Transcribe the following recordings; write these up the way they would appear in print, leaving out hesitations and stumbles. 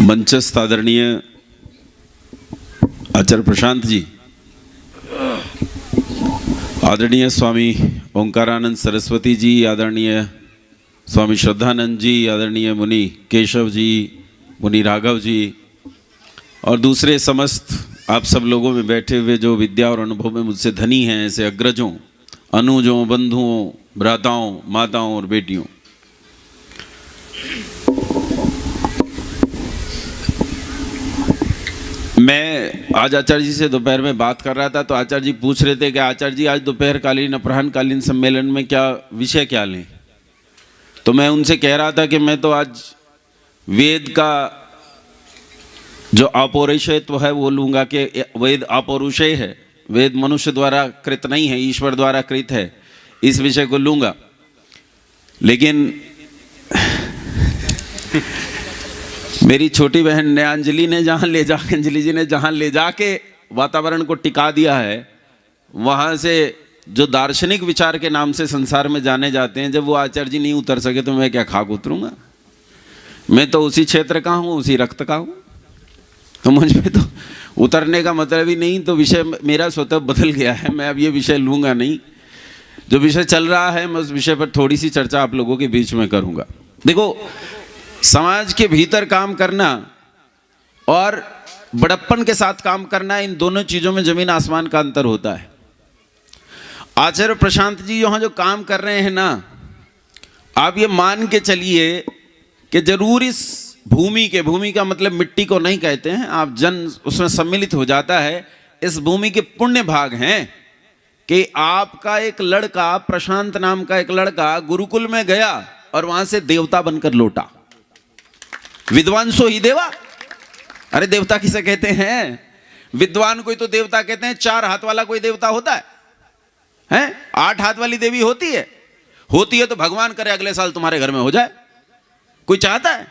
मंचस्थ आदरणीय आचार्य प्रशांत जी, आदरणीय स्वामी ओंकारानंद सरस्वती जी, आदरणीय स्वामी श्रद्धानंद जी, आदरणीय मुनि केशव जी, मुनि राघव जी और दूसरे समस्त आप सब लोगों में बैठे हुए जो विद्या और अनुभव में मुझसे धनी हैं, ऐसे अग्रजों, अनुजों, बंधुओं, भ्राताओं, माताओं और बेटियों, मैं आज आचार्य जी से दोपहर में बात कर रहा था तो आचार्य जी पूछ रहे थे कि आचार्य जी आज दोपहर कालीन अपराह्नकालीन सम्मेलन में क्या विषय क्या लें। तो मैं उनसे कह रहा था कि मैं तो आज वेद का जो अपौरुषेयत्व है वो लूँगा कि वेद अपौरुषेय है, वेद मनुष्य द्वारा कृत नहीं है, ईश्वर द्वारा कृत है, इस विषय को लूँगा। लेकिन मेरी छोटी बहन अंजलि ने जहाँ ले जाके वातावरण को टिका दिया है, वहाँ से जो दार्शनिक विचार के नाम से संसार में जाने जाते हैं, जब वो आचार्य जी नहीं उतर सके तो मैं क्या खाक उतरूंगा। मैं तो उसी क्षेत्र का हूँ, उसी रक्त का हूँ, तो मुझ में तो उतरने का मतलब ही नहीं। तो विषय मेरा स्वतः बदल गया है, मैं अब ये विषय लूँगा नहीं। जो विषय चल रहा है मैं उस विषय पर थोड़ी सी चर्चा आप लोगों के बीच में करूँगा। देखो, समाज के भीतर काम करना और बड़प्पन के साथ काम करना, इन दोनों चीज़ों में जमीन आसमान का अंतर होता है। आचार्य प्रशांत जी यहाँ जो काम कर रहे हैं ना, आप ये मान के चलिए कि जरूर इस भूमि का मतलब मिट्टी को नहीं कहते हैं, आप जन उसमें सम्मिलित हो जाता है। इस भूमि के पुण्य भाग हैं कि आपका एक लड़का, प्रशांत नाम का एक लड़का गुरुकुल में गया और वहां से देवता बनकर लौटा। विद्वांसो ही देवा। अरे देवता किसे कहते हैं? विद्वान कोई तो देवता कहते हैं। 4 हाथ वाला कोई देवता होता है? हैं? 8 हाथ वाली देवी होती है? होती है तो भगवान करे अगले साल तुम्हारे घर में हो जाए। कोई चाहता है?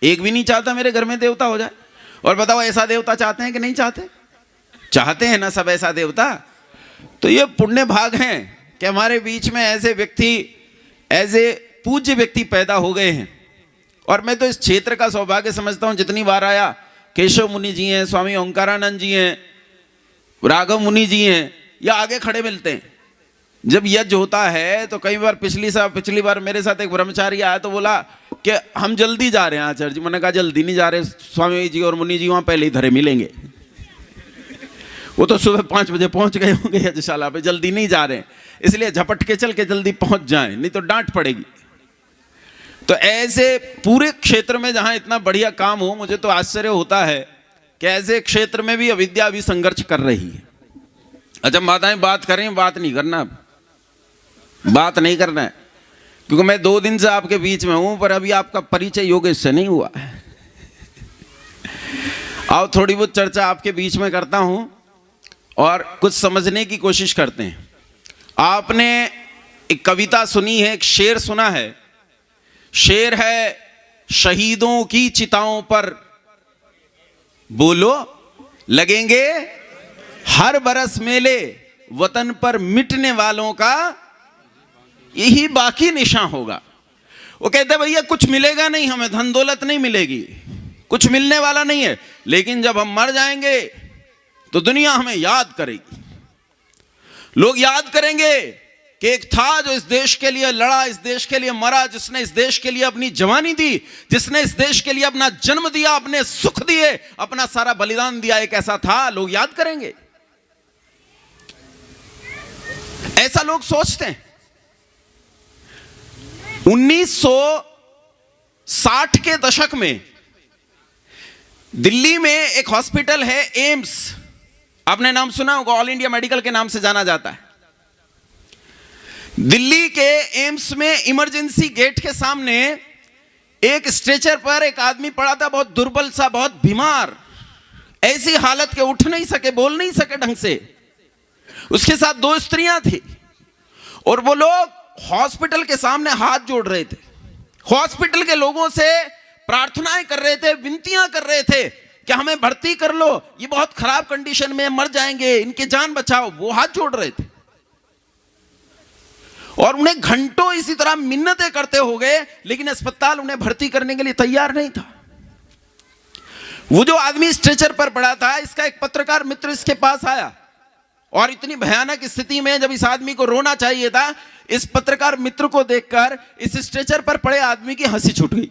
एक भी नहीं चाहता मेरे घर में देवता हो जाए। और बताओ, ऐसा देवता चाहते हैं कि नहीं चाहते? चाहते हैं ना सब ऐसा देवता। तो ये पुण्य भाग हैं कि हमारे बीच में ऐसे व्यक्ति, ऐसे पूज्य व्यक्ति पैदा हो गए हैं। और मैं तो इस क्षेत्र का सौभाग्य समझता हूं, जितनी बार आया, केशव मुनि जी हैं, स्वामी ओंकारानंद जी हैं, राघव मुनि जी हैं, या आगे खड़े मिलते हैं। जब यज्ञ होता है तो कई बार पिछली बार मेरे साथ एक ब्रह्मचारी आया तो बोला कि हम जल्दी जा रहे हैं आचार्य जी। मैंने कहा जल्दी नहीं जा रहे, स्वामी जी और मुनि जी वहां पहले ही धरे मिलेंगे। वो तो सुबह 5 बजे पहुंच गए होंगे यज्ञशाला पे, जल्दी नहीं जा रहे हैं, इसलिए झपट के चल के जल्दी पहुंच जाएं, नहीं तो डांट पड़ेगी। तो ऐसे पूरे क्षेत्र में जहां इतना बढ़िया काम हो, मुझे तो आश्चर्य होता है कि ऐसे क्षेत्र में भी अविद्या भी संघर्ष कर रही है। अच्छा, माताएं बात करें, बात नहीं करना है, क्योंकि मैं 2 दिन से आपके बीच में हूं, पर अभी आपका परिचय योगेश से नहीं हुआ है। आओ थोड़ी बहुत चर्चा आपके बीच में करता हूं और कुछ समझने की कोशिश करते हैं। आपने एक कविता सुनी है, एक शेर सुना है। शेर है, शहीदों की चिताओं पर बोलो लगेंगे हर बरस मेले, वतन पर मिटने वालों का यही बाकी निशान होगा। वो कहते हैं भैया कुछ मिलेगा नहीं, हमें धन दौलत नहीं मिलेगी, कुछ मिलने वाला नहीं है, लेकिन जब हम मर जाएंगे तो दुनिया हमें याद करेगी। लोग याद करेंगे कि एक था जो इस देश के लिए लड़ा, इस देश के लिए मरा, जिसने इस देश के लिए अपनी जवानी दी, जिसने इस देश के लिए अपना जन्म दिया, अपने सुख दिए, अपना सारा बलिदान दिया। एक ऐसा था, लोग याद करेंगे। ऐसा लोग सोचते हैं। 1960 के दशक में दिल्ली में एक हॉस्पिटल है, एम्स, आपने नाम सुना होगा, ऑल इंडिया मेडिकल के नाम से जाना जाता है। दिल्ली के एम्स में इमरजेंसी गेट के सामने एक स्ट्रेचर पर एक आदमी पड़ा था, बहुत दुर्बल सा, बहुत बीमार, ऐसी हालत के उठ नहीं सके, बोल नहीं सके ढंग से। उसके साथ 2 स्त्रियां थी और वो लोग हॉस्पिटल के सामने हाथ जोड़ रहे थे, हॉस्पिटल के लोगों से प्रार्थनाएं कर रहे थे, विनतियां कर रहे थे कि हमें भर्ती कर लो, ये बहुत खराब कंडीशन में मर जाएंगे, इनकी जान बचाओ। वो हाथ जोड़ रहे थे और उन्हें घंटों इसी तरह मिन्नतें करते हो गए, लेकिन अस्पताल उन्हें भर्ती करने के लिए तैयार नहीं था। वो जो आदमी स्ट्रेचर पर पड़ा था, इसका एक पत्रकार मित्र इसके पास आया और इतनी भयानक स्थिति में जब इस आदमी को रोना चाहिए था, इस पत्रकार मित्र को देखकर इस स्ट्रेचर पर पड़े आदमी की हंसी छूट गई।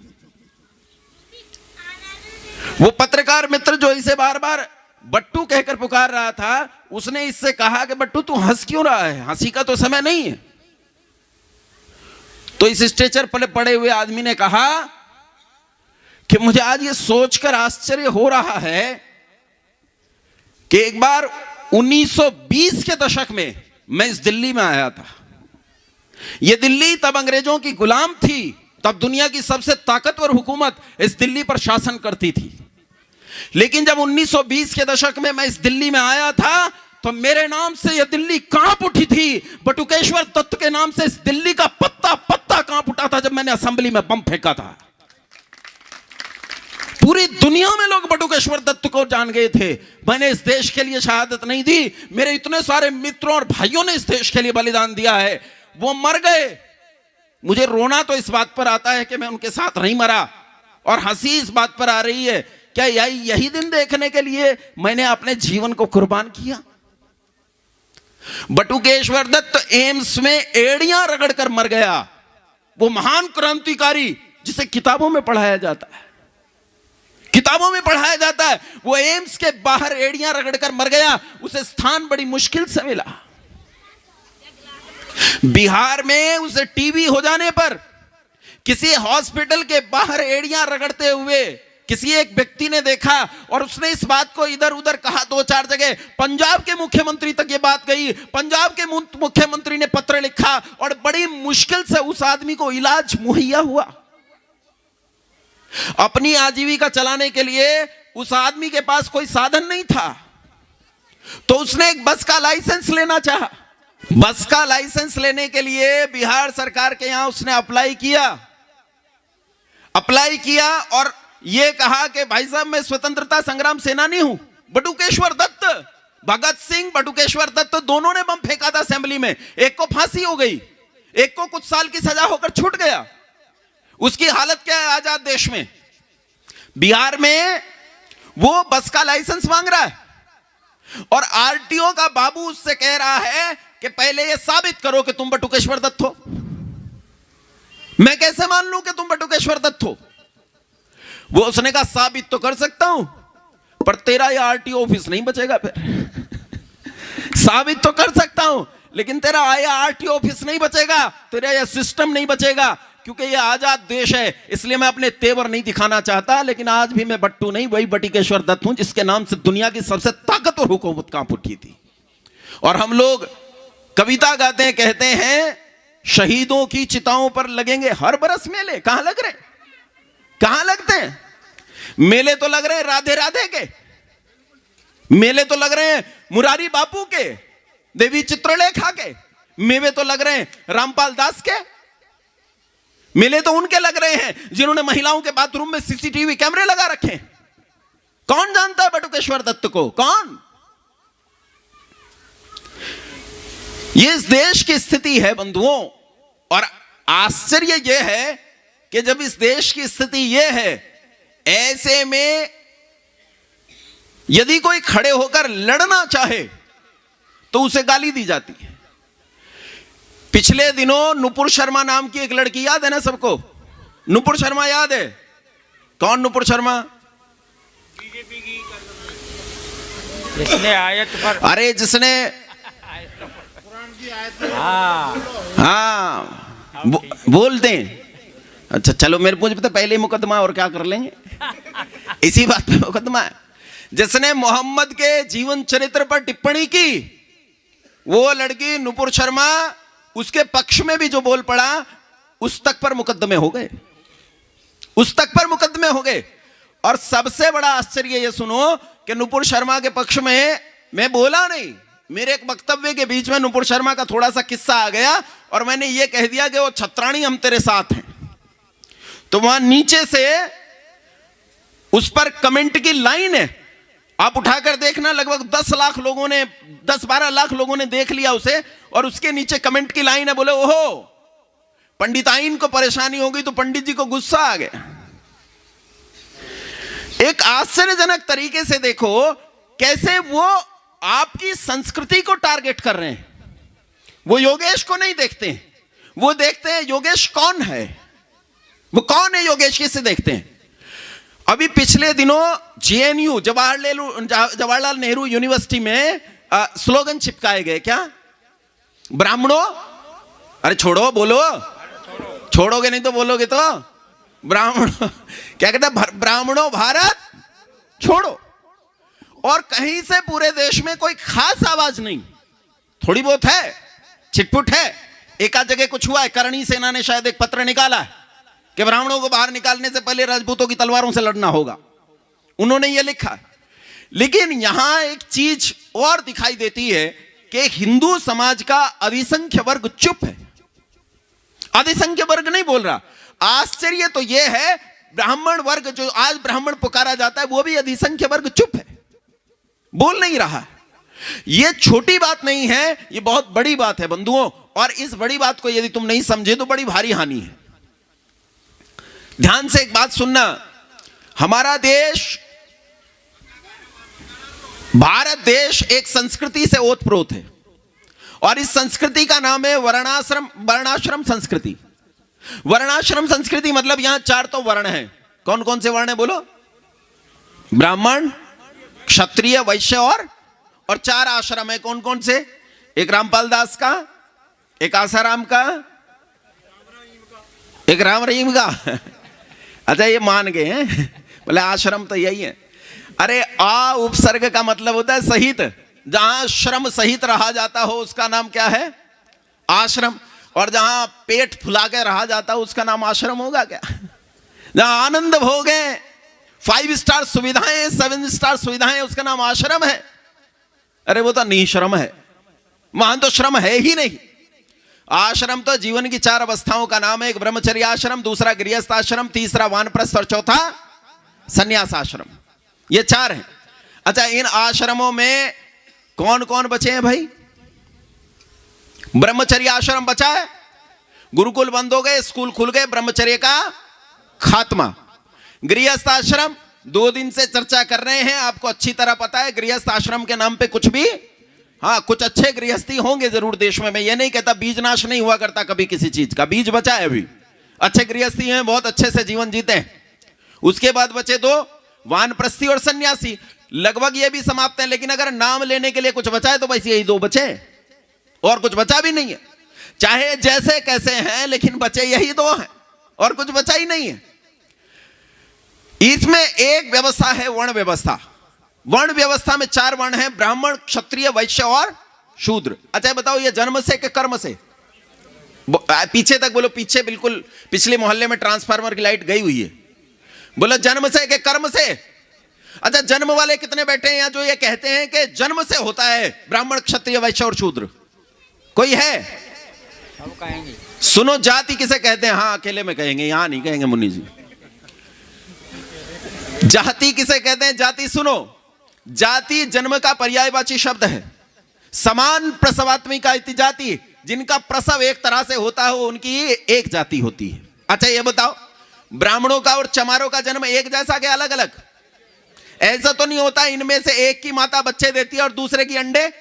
वो पत्रकार मित्र जो इसे बार बार बट्टू कहकर पुकार रहा था, उसने इससे कहा कि बट्टू तू हंस क्यों रहा है, हंसी का तो समय नहीं है। तो इस स्ट्रेचर पर पड़े हुए आदमी ने कहा कि मुझे आज ये सोचकर आश्चर्य हो रहा है कि एक बार 1920 के दशक में मैं इस दिल्ली में आया था। यह दिल्ली तब अंग्रेजों की गुलाम थी, तब दुनिया की सबसे ताकतवर हुकूमत इस दिल्ली पर शासन करती थी। लेकिन जब 1920 के दशक में मैं इस दिल्ली में आया था तो मेरे नाम से यह दिल्ली कांप उठी थी। बटुकेश्वर दत्त के नाम से इस दिल्ली का पत्ता पत्ता कांप उठा था जब मैंने असेंबली में बम फेंका था। पूरी दुनिया में लोग बटुकेश्वर दत्त को जान गए थे। मैंने इस देश के लिए शहादत नहीं दी, मेरे इतने सारे मित्रों और भाइयों ने इस देश के लिए बलिदान दिया है, वो मर गए। मुझे रोना तो इस बात पर आता है कि मैं उनके साथ नहीं मरा, और हंसी इस बात पर आ रही है क्या यही दिन देखने के लिए मैंने अपने जीवन को कुर्बान किया। बटुकेश्वर दत्त एम्स में एड़ियां रगड़कर मर गया। वो महान क्रांतिकारी जिसे किताबों में पढ़ाया जाता है, किताबों में पढ़ाया जाता है, वो एम्स के बाहर एड़ियां रगड़कर मर गया। उसे स्थान बड़ी मुश्किल से मिला। बिहार में उसे टीबी हो जाने पर किसी हॉस्पिटल के बाहर एड़ियां रगड़ते हुए किसी एक व्यक्ति ने देखा और उसने इस बात को इधर उधर कहा, 2-4 जगह पंजाब के मुख्यमंत्री तक ये बात गई। पंजाब के मुख्यमंत्री ने पत्र लिखा और बड़ी मुश्किल से उस आदमी को इलाज मुहैया हुआ। अपनी आजीविका चलाने के लिए उस आदमी के पास कोई साधन नहीं था, तो उसने एक बस का लाइसेंस लेना चाहा। बस का लाइसेंस लेने के लिए बिहार सरकार के यहां उसने अप्लाई किया और यह कहा कि भाई साहब मैं स्वतंत्रता संग्राम सेनानी हूं। बटुकेश्वर दत्त, भगत सिंह, बटुकेश्वर दत्त दोनों ने बम फेंका था असेंबली में। एक को फांसी हो गई, एक को कुछ साल की सजा होकर छूट गया। उसकी हालत क्या है आजाद देश में? बिहार में वो बस का लाइसेंस मांग रहा है और आरटीओ का बाबू उससे कह रहा है कि पहले ये साबित करो कि तुम बटुकेश्वर दत्त हो। मैं कैसे मान लूं कि तुम बटुकेश्वर दत्त हो? वो उसने कहा साबित तो कर सकता हूं, पर तेरा ये आरटीओ ऑफिस नहीं बचेगा। फिर साबित तो कर सकता हूं, लेकिन तेरा आया आरटीओ ऑफिस नहीं बचेगा, तेरा यह सिस्टम नहीं बचेगा, क्योंकि यह आजाद देश है। इसलिए मैं अपने तेवर नहीं दिखाना चाहता, लेकिन आज भी मैं बट्टू नहीं, वही बटुकेश्वर दत्त हूं जिसके नाम से दुनिया की सबसे ताकतवर हुकूमत कांप उठी थी। और हम लोग कविता गाते हैं, कहते हैं शहीदों की चिताओं पर लगेंगे हर बरस मेले। कहां लग रहे, कहां लगते हैं मेले? तो लग रहे हैं राधे राधे के, मेले तो लग रहे हैं मुरारी बापू के, देवी चित्रलेखा के, मेले तो लग रहे हैं रामपाल दास के, मेले तो उनके लग रहे हैं जिन्होंने महिलाओं के बाथरूम में सीसीटीवी कैमरे लगा रखे। कौन जानता है बटुकेश्वर दत्त को? कौन? ये इस देश की स्थिति है बंधुओं। और आश्चर्य यह है कि जब इस देश की स्थिति यह है, ऐसे में यदि कोई खड़े होकर लड़ना चाहे तो उसे गाली दी जाती है। पिछले दिनों नुपुर शर्मा नाम की एक लड़की, याद है ना सबको? नुपुर शर्मा याद है? कौन नुपुर शर्मा? बीजेपी की जिसने आयत पर, अरे जिसने हाँ बोलते हैं। अच्छा चलो, मेरे मुझे पता पहले मुकदमा और क्या कर लेंगे, इसी बात पे मुकदमा है। जिसने मोहम्मद के जीवन चरित्र पर टिप्पणी की, वो लड़की नुपुर शर्मा, उसके पक्ष में भी जो बोल पड़ा उस तक पर मुकदमे हो गए, उस तक पर मुकदमे हो गए। और सबसे बड़ा आश्चर्य ये सुनो कि नुपुर शर्मा के पक्ष में मैं बोला नहीं, मेरे एक वक्तव्य के बीच में नुपुर शर्मा का थोड़ा सा किस्सा आ गया और मैंने ये कह दिया कि वो छत्राणी हम तेरे साथ हैं। तो वहां नीचे से उस पर कमेंट की लाइन है, आप उठाकर देखना, लगभग 10 लाख लोगों ने, 10-12 लाख लोगों ने देख लिया उसे। और उसके नीचे कमेंट की लाइन है, बोले ओहो पंडिताइन को परेशानी हो गई तो पंडित जी को गुस्सा आ गया। एक आश्चर्यजनक तरीके से देखो कैसे वो आपकी संस्कृति को टारगेट कर रहे हैं। वो योगेश को नहीं देखते हैं, वो देखते हैं योगेश कौन है, वो कौन है योगेश, किसे देखते हैं। अभी पिछले दिनों जेएनयू जवाहरलाल नेहरू यूनिवर्सिटी में स्लोगन चिपकाए गए, क्या? ब्राह्मणों, अरे छोड़ो, बोलो, छोड़ोगे नहीं तो बोलोगे तो ब्राह्मण, क्या कहते हैं, ब्राह्मणों भारत छोड़ो। और कहीं से पूरे देश में कोई खास आवाज नहीं, थोड़ी बहुत है, छिटपुट है, एक आध जगह कुछ हुआ है। करणी सेना ने शायद एक पत्र निकाला है कि ब्राह्मणों को बाहर निकालने से पहले राजपूतों की तलवारों से लड़ना होगा, उन्होंने यह लिखा है। लेकिन यहां एक चीज और दिखाई देती है कि हिंदू समाज का अधिसंख्य वर्ग चुप है, अधिसंख्य वर्ग नहीं बोल रहा। आश्चर्य तो यह है, ब्राह्मण वर्ग जो आज ब्राह्मण पुकारा जाता है वो भी अधिसंख्य वर्ग चुप है, बोल नहीं रहा है। यह छोटी बात नहीं है, यह बहुत बड़ी बात है बंधुओं। और इस बड़ी बात को यदि तुम नहीं समझे तो बड़ी भारी हानि है। ध्यान से एक बात सुनना, हमारा देश, भारत देश एक संस्कृति से ओतप्रोत है और इस संस्कृति का नाम है वर्णाश्रम संस्कृति। वर्णाश्रम संस्कृति मतलब यहां 4 तो वर्ण हैं। कौन कौन से वर्ण है बोलो? ब्राह्मण, क्षत्रिय, वैश्य और 4 आश्रम है। कौन कौन से? एक रामपाल दास का, एक आसाराम का, एक राम रहीम का। अच्छा ये मान गए हैं, बोले आश्रम तो यही है। अरे आ उपसर्ग का मतलब होता है सहित, जहां श्रम सहित रहा जाता हो उसका नाम क्या है? आश्रम। और जहां पेट फुला के रहा जाता हो उसका नाम आश्रम होगा क्या? जहां आनंद भोग है, 5 स्टार सुविधाएं, 7 स्टार सुविधाएं, उसका नाम आश्रम है। अरे वो तो निःश्रम है, वहां तो श्रम है ही नहीं। आश्रम तो जीवन की 4 अवस्थाओं का नाम है। एक ब्रह्मचर्य आश्रम, दूसरा गृहस्थ आश्रम, तीसरा वानप्रस्थ और चौथा संन्यास आश्रम। ये 4 हैं। अच्छा इन आश्रमों में कौन कौन बचे हैं भाई? ब्रह्मचर्य आश्रम बचा है, गुरुकुल बंद हो गए, स्कूल खुल गए, ब्रह्मचर्य का खात्मा। गृहस्थ आश्रम 2 दिन से चर्चा कर रहे हैं, आपको अच्छी तरह पता है गृहस्थ आश्रम के नाम पे कुछ भी, हाँ कुछ अच्छे गृहस्थी होंगे जरूर देश में। मैं ये नहीं कहता बीज नाश नहीं हुआ करता कभी किसी चीज का, बीज बचा है अभी, अच्छे गृहस्थी हैं, बहुत अच्छे से जीवन जीते हैं। उसके बाद बचे 2, वानप्रस्थी और सन्यासी। लगभग ये भी समाप्त है, लेकिन अगर नाम लेने के लिए कुछ बचा है तो बस यही 2 बचे, और कुछ बचा भी नहीं है। चाहे जैसे कैसे हैं लेकिन बचे यही 2 हैं और कुछ बचा ही नहीं है। इसमें एक व्यवस्था है वर्ण व्यवस्था। वर्ण व्यवस्था में 4 वर्ण हैं, ब्राह्मण, क्षत्रिय, वैश्य और शूद्र। अच्छा बताओ ये जन्म से कि कर्म से? पीछे तक बोलो, पीछे बिल्कुल पिछले मोहल्ले में ट्रांसफार्मर की लाइट गई हुई है। बोलो जन्म से कि कर्म से? अच्छा जन्म वाले कितने बैठे हैं यहाँ जो ये कहते हैं कि जन्म से होता है ब्राह्मण, क्षत्रिय, वैश्य और शूद्र? कोई है? सब कहेंगे। सुनो जाति किसे कहते हैं? हाँ अकेले में कहेंगे, यहां नहीं कहेंगे मुन्नी जी। जाति किसे कहते हैं? जाति सुनो, जाति जन्म का पर्यायवाची शब्द है। समान प्रसवात्मिका इति जाति, जिनका प्रसव एक तरह से होता हो उनकी एक जाति होती है। अच्छा ये बताओ ब्राह्मणों का और चमारों का जन्म एक जैसा क्या अलग अलग? ऐसा तो नहीं होता इनमें से एक की माता बच्चे देती है और दूसरे की अंडे।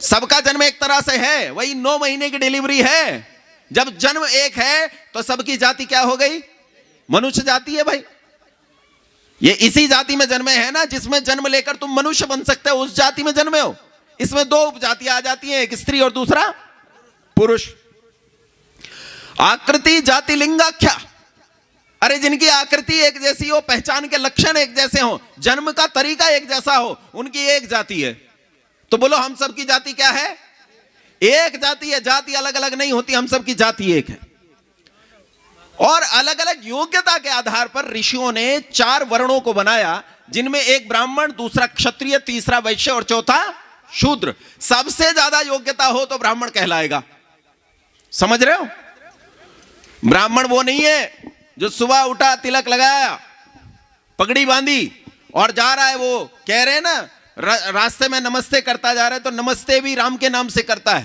सबका जन्म एक तरह से है, वही 9 महीने की डिलीवरी है। जब जन्म एक है तो सबकी जाति क्या हो गई? मनुष्य जाति है भाई। ये इसी जाति में जन्मे है ना जिसमें जन्म लेकर तुम मनुष्य बन सकते हो, उस जाति में जन्मे हो। इसमें 2 उपजातियां आ जाती हैं, एक स्त्री और दूसरा पुरुष। आकृति जाति लिंगाख्या, अरे जिनकी आकृति एक जैसी हो, पहचान के लक्षण एक जैसे हो, जन्म का तरीका एक जैसा हो, उनकी एक जाति है। तो बोलो हम सबकी जाति क्या है? एक जाति है। जाति अलग अलग नहीं होती, हम सबकी जाति एक है। और अलग अलग योग्यता के आधार पर ऋषियों ने 4 वर्णों को बनाया, जिनमें एक ब्राह्मण, दूसरा क्षत्रिय, तीसरा वैश्य और चौथा शूद्र। सबसे ज्यादा योग्यता हो तो ब्राह्मण कहलाएगा। समझ रहे हो? ब्राह्मण वो नहीं है जो सुबह उठा, तिलक लगाया, पगड़ी बांधी और जा रहा है, वो कह रहे हैं ना रास्ते में नमस्ते करता जा रहा है तो नमस्ते भी राम के नाम से करता है।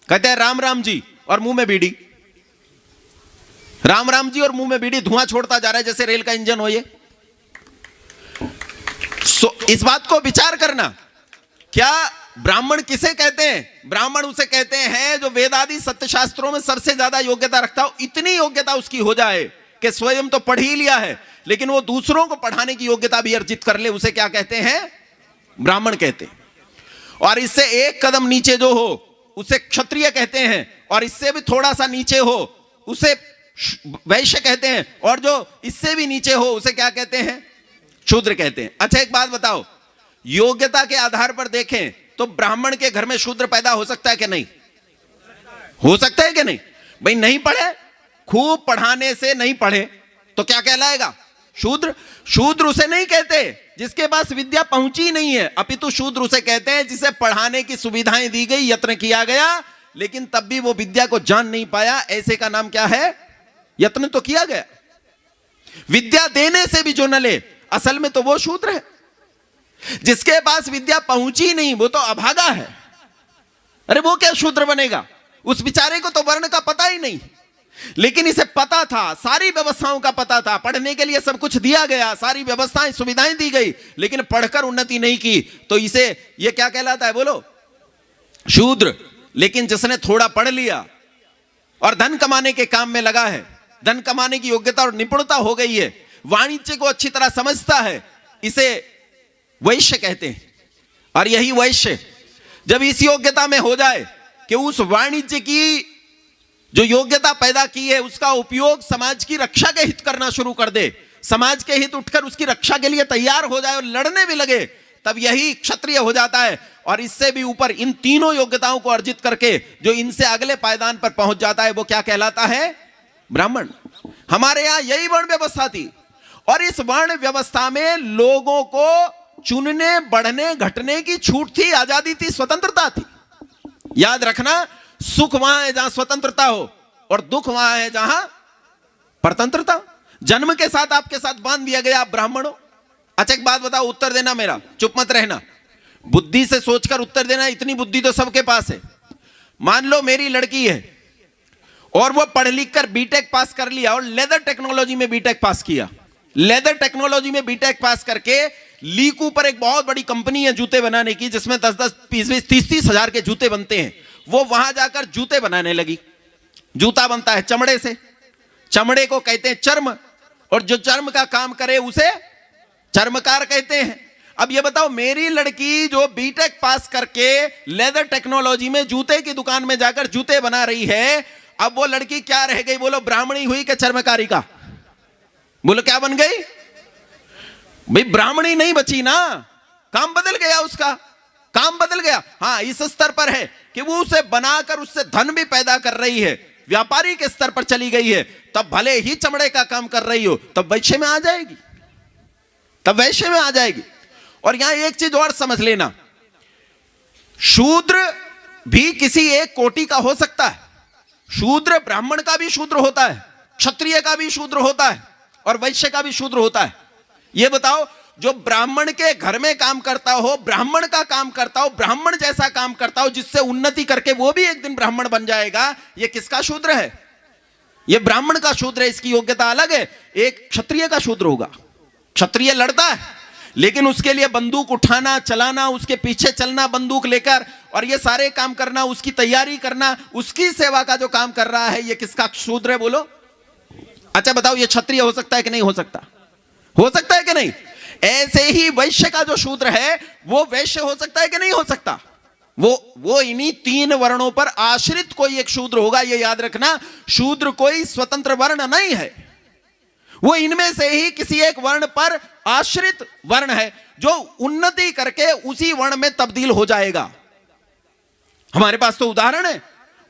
कहते हैं राम राम जी और मुंह में बीड़ी, राम राम जी और मुंह में बीड़ी, धुआं छोड़ता जा रहा है जैसे रेल का इंजन हो। ये इस बात को विचार करना, क्या ब्राह्मण किसे कहते हैं? ब्राह्मण उसे कहते हैं जो वेद आदि सत्य शास्त्रों में सबसे ज्यादा योग्यता रखता हो। इतनी योग्यता उसकी हो जाए कि स्वयं तो पढ़ ही लिया है, लेकिन वो दूसरों को पढ़ाने की योग्यता भी अर्जित कर ले, उसे क्या कहते हैं? ब्राह्मण कहते हैं। और इससे एक कदम नीचे जो हो उसे क्षत्रिय कहते हैं, और इससे भी थोड़ा सा नीचे हो उसे वैश्य कहते हैं, और जो इससे भी नीचे हो उसे क्या कहते हैं? शूद्र कहते हैं। अच्छा, एक बात बताओ, योग्यता के आधार पर देखें तो ब्राह्मण के घर में शूद्र पैदा हो सकता है कि नहीं? हो सकता है कि नहीं? भाई नहीं पढ़े, खूब पढ़ाने से नहीं पढ़े तो क्या कहलाएगा? शूद्र। शूद्र उसे नहीं कहते जिसके पास विद्या पहुंची नहीं है, अपितु शूद्र उसे कहते हैं जिसे पढ़ाने की सुविधाएं दी गई, यत्न किया गया, लेकिन तब भी वो विद्या को जान नहीं पाया। ऐसे का नाम क्या है? यत्न तो किया गया, विद्या देने से भी जो न ले, असल में तो वो शूद्र है। जिसके पास विद्या पहुंची नहीं वो तो अभागा है। अरे वो क्या शूद्र बनेगा? उस बेचारे को तो वर्ण का पता ही नहीं, लेकिन इसे पता था, सारी व्यवस्थाओं का पता था, पढ़ने के लिए सब कुछ दिया गया, सारी व्यवस्थाएं सुविधाएं दी गई, लेकिन पढ़कर उन्नति नहीं की, तो इसे ये क्या कहलाता है? बोलो, शूद्र। लेकिन जिसने थोड़ा पढ़ लिया और धन कमाने के काम में लगा है, धन कमाने की योग्यता और निपुणता हो गई है, वाणिज्य को अच्छी तरह समझता है, इसे वैश्य कहते हैं। और यही वैश्य जब इस योग्यता में हो जाए कि उस वाणिज्य की जो योग्यता पैदा की है उसका उपयोग समाज की रक्षा के हित करना शुरू कर दे, समाज के हित उठकर उसकी रक्षा के लिए तैयार हो जाए और लड़ने भी लगे, तब यही क्षत्रिय हो जाता है। और इससे भी ऊपर इन तीनों योग्यताओं को अर्जित करके जो इनसे अगले पायदान पर पहुंच जाता है वो क्या कहलाता है? ब्राह्मण। हमारे यहां यही वर्ण व्यवस्था थी, और इस वर्ण व्यवस्था में लोगों को चुनने, बढ़ने, घटने की छूट थी, आजादी थी, स्वतंत्रता थी। याद रखना, सुख वहां है जहां स्वतंत्रता हो, और दुख वहां है जहां परतंत्रता। जन्म के साथ आपके साथ बांध दिया गया, आप ब्राह्मण हो। अच्छा, एक बात बताओ, उत्तर देना मेरा, चुप मत रहना, बुद्धि से सोचकर उत्तर देना। इतनी बुद्धि तो सबके पास है। मान लो मेरी लड़की है और वो पढ़ लिख कर बीटेक पास कर लिया और लेदर टेक्नोलॉजी में बीटेक पास किया। लेदर टेक्नोलॉजी में बीटेक पास करके लीकू पर एक बहुत बड़ी कंपनी है जूते बनाने की, जिसमें 10-10, 20-20, 30-30 हजार के जूते बनते हैं। वो वहां जाकर जूते बनाने लगी। जूता बनता है चमड़े से, चमड़े को कहते हैं चर्म, और जो चर्म का काम करे उसे चर्मकार कहते हैं। अब ये बताओ, मेरी लड़की जो बीटेक पास करके लेदर टेक्नोलॉजी में जूते की दुकान में जाकर जूते बना रही है, अब वो लड़की क्या रह गई? बोलो, ब्राह्मणी हुई कि चर्मकारी का? बोलो, क्या बन गई? भाई ब्राह्मणी नहीं बची ना, काम बदल गया, उसका काम बदल गया। हां, इस स्तर पर है कि वो उसे बनाकर उससे धन भी पैदा कर रही है, व्यापारी के स्तर पर चली गई है, तब भले ही चमड़े का काम कर रही हो, तब वैश्य में आ जाएगी, तब वैश्य में आ जाएगी। और यहां एक चीज और समझ लेना, शूद्र भी किसी एक कोटि का हो सकता है। शूद्र ब्राह्मण का भी शूद्र होता है, क्षत्रिय का भी शूद्र होता है, और वैश्य का भी शूद्र होता है। यह बताओ, जो ब्राह्मण के घर में काम करता हो, ब्राह्मण का काम करता हो, ब्राह्मण जैसा काम करता हो, जिससे उन्नति करके वो भी एक दिन ब्राह्मण बन जाएगा, यह किसका शूद्र है? यह ब्राह्मण का शूद्र है। इसकी योग्यता अलग है। एक क्षत्रिय का शूद्र होगा। क्षत्रिय लड़ता है, लेकिन उसके लिए बंदूक उठाना, चलाना, उसके पीछे चलना बंदूक लेकर, और ये सारे काम करना, उसकी तैयारी करना, उसकी सेवा का जो काम कर रहा है, ये किसका शूद्र है? बोलो। अच्छा बताओ, ये क्षत्रिय हो सकता है कि नहीं हो सकता? हो सकता है कि नहीं? ऐसे ही वैश्य का जो शूद्र है वो वैश्य हो सकता है कि नहीं हो सकता? वो इन्हीं 3 वर्णों पर आश्रित कोई एक शूद्र होगा। ये याद रखना, शूद्र कोई स्वतंत्र वर्ण नहीं है, वो इनमें से ही किसी एक वर्ण पर आश्रित वर्ण है जो उन्नति करके उसी वर्ण में तब्दील हो जाएगा। हमारे पास तो उदाहरण है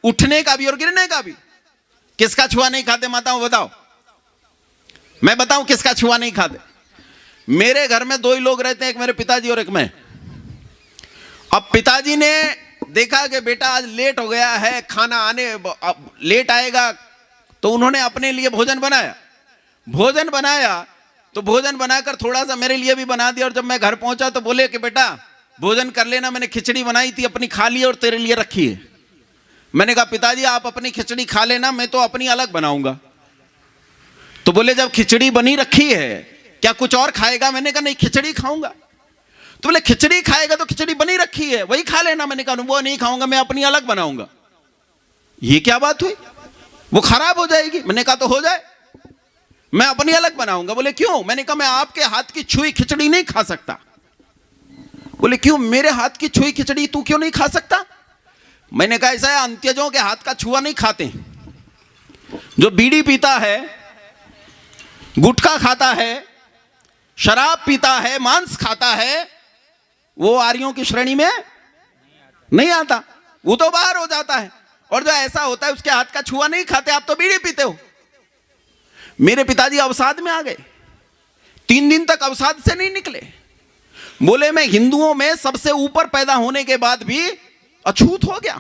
उठने का भी और गिरने का भी। किसका छुआ नहीं खाते माताओं, बताओ? मैं बताऊं किसका छुआ नहीं खाते? मेरे घर में 2 ही लोग रहते हैं, एक मेरे पिताजी और एक मैं। अब पिताजी ने देखा कि बेटा आज लेट हो गया है, खाना आने लेट आएगा, तो उन्होंने अपने लिए भोजन बनाया। भोजन बनाया तो भोजन बनाकर थोड़ा सा मेरे लिए भी बना दिया, और जब मैं घर पहुंचा तो बोले कि बेटा भोजन कर लेना, मैंने खिचड़ी बनाई थी, अपनी खा ली और तेरे लिए रखी है। मैंने कहा पिताजी आप अपनी खिचड़ी खा लेना, मैं तो अपनी अलग बनाऊंगा। तो बोले जब खिचड़ी बनी रखी है क्या कुछ और खाएगा? मैंने कहा नहीं, खिचड़ी खाऊंगा। तो बोले खिचड़ी खाएगा तो खिचड़ी बनी रखी है वही खा लेना। मैंने कहा वो नहीं खाऊंगा, मैं अपनी अलग बनाऊंगा। ये क्या बात हुई? वो खराब हो जाएगी। मैंने कहा तो हो जाए, मैं अपनी अलग बनाऊंगा। बोले क्यों? मैंने कहा मैं आपके हाथ की छुई खिचड़ी नहीं खा सकता। बोले क्यों? मेरे हाथ की छुई खिचड़ी तू क्यों नहीं खा सकता? मैंने कहा ऐसा है, अंत्यजों के हाथ का छुआ नहीं खाते। जो बीड़ी पीता है, गुटखा खाता है, शराब पीता है, मांस खाता है, वो आर्यों की श्रेणी में नहीं आता, वो तो बाहर हो जाता है। और जो ऐसा होता है उसके हाथ का छुआ नहीं खाते। आप तो बीड़ी पीते हो। मेरे पिताजी अवसाद में आ गए, 3 दिन तक अवसाद से नहीं निकले। बोले मैं हिंदुओं में सबसे ऊपर पैदा होने के बाद भी अछूत हो गया।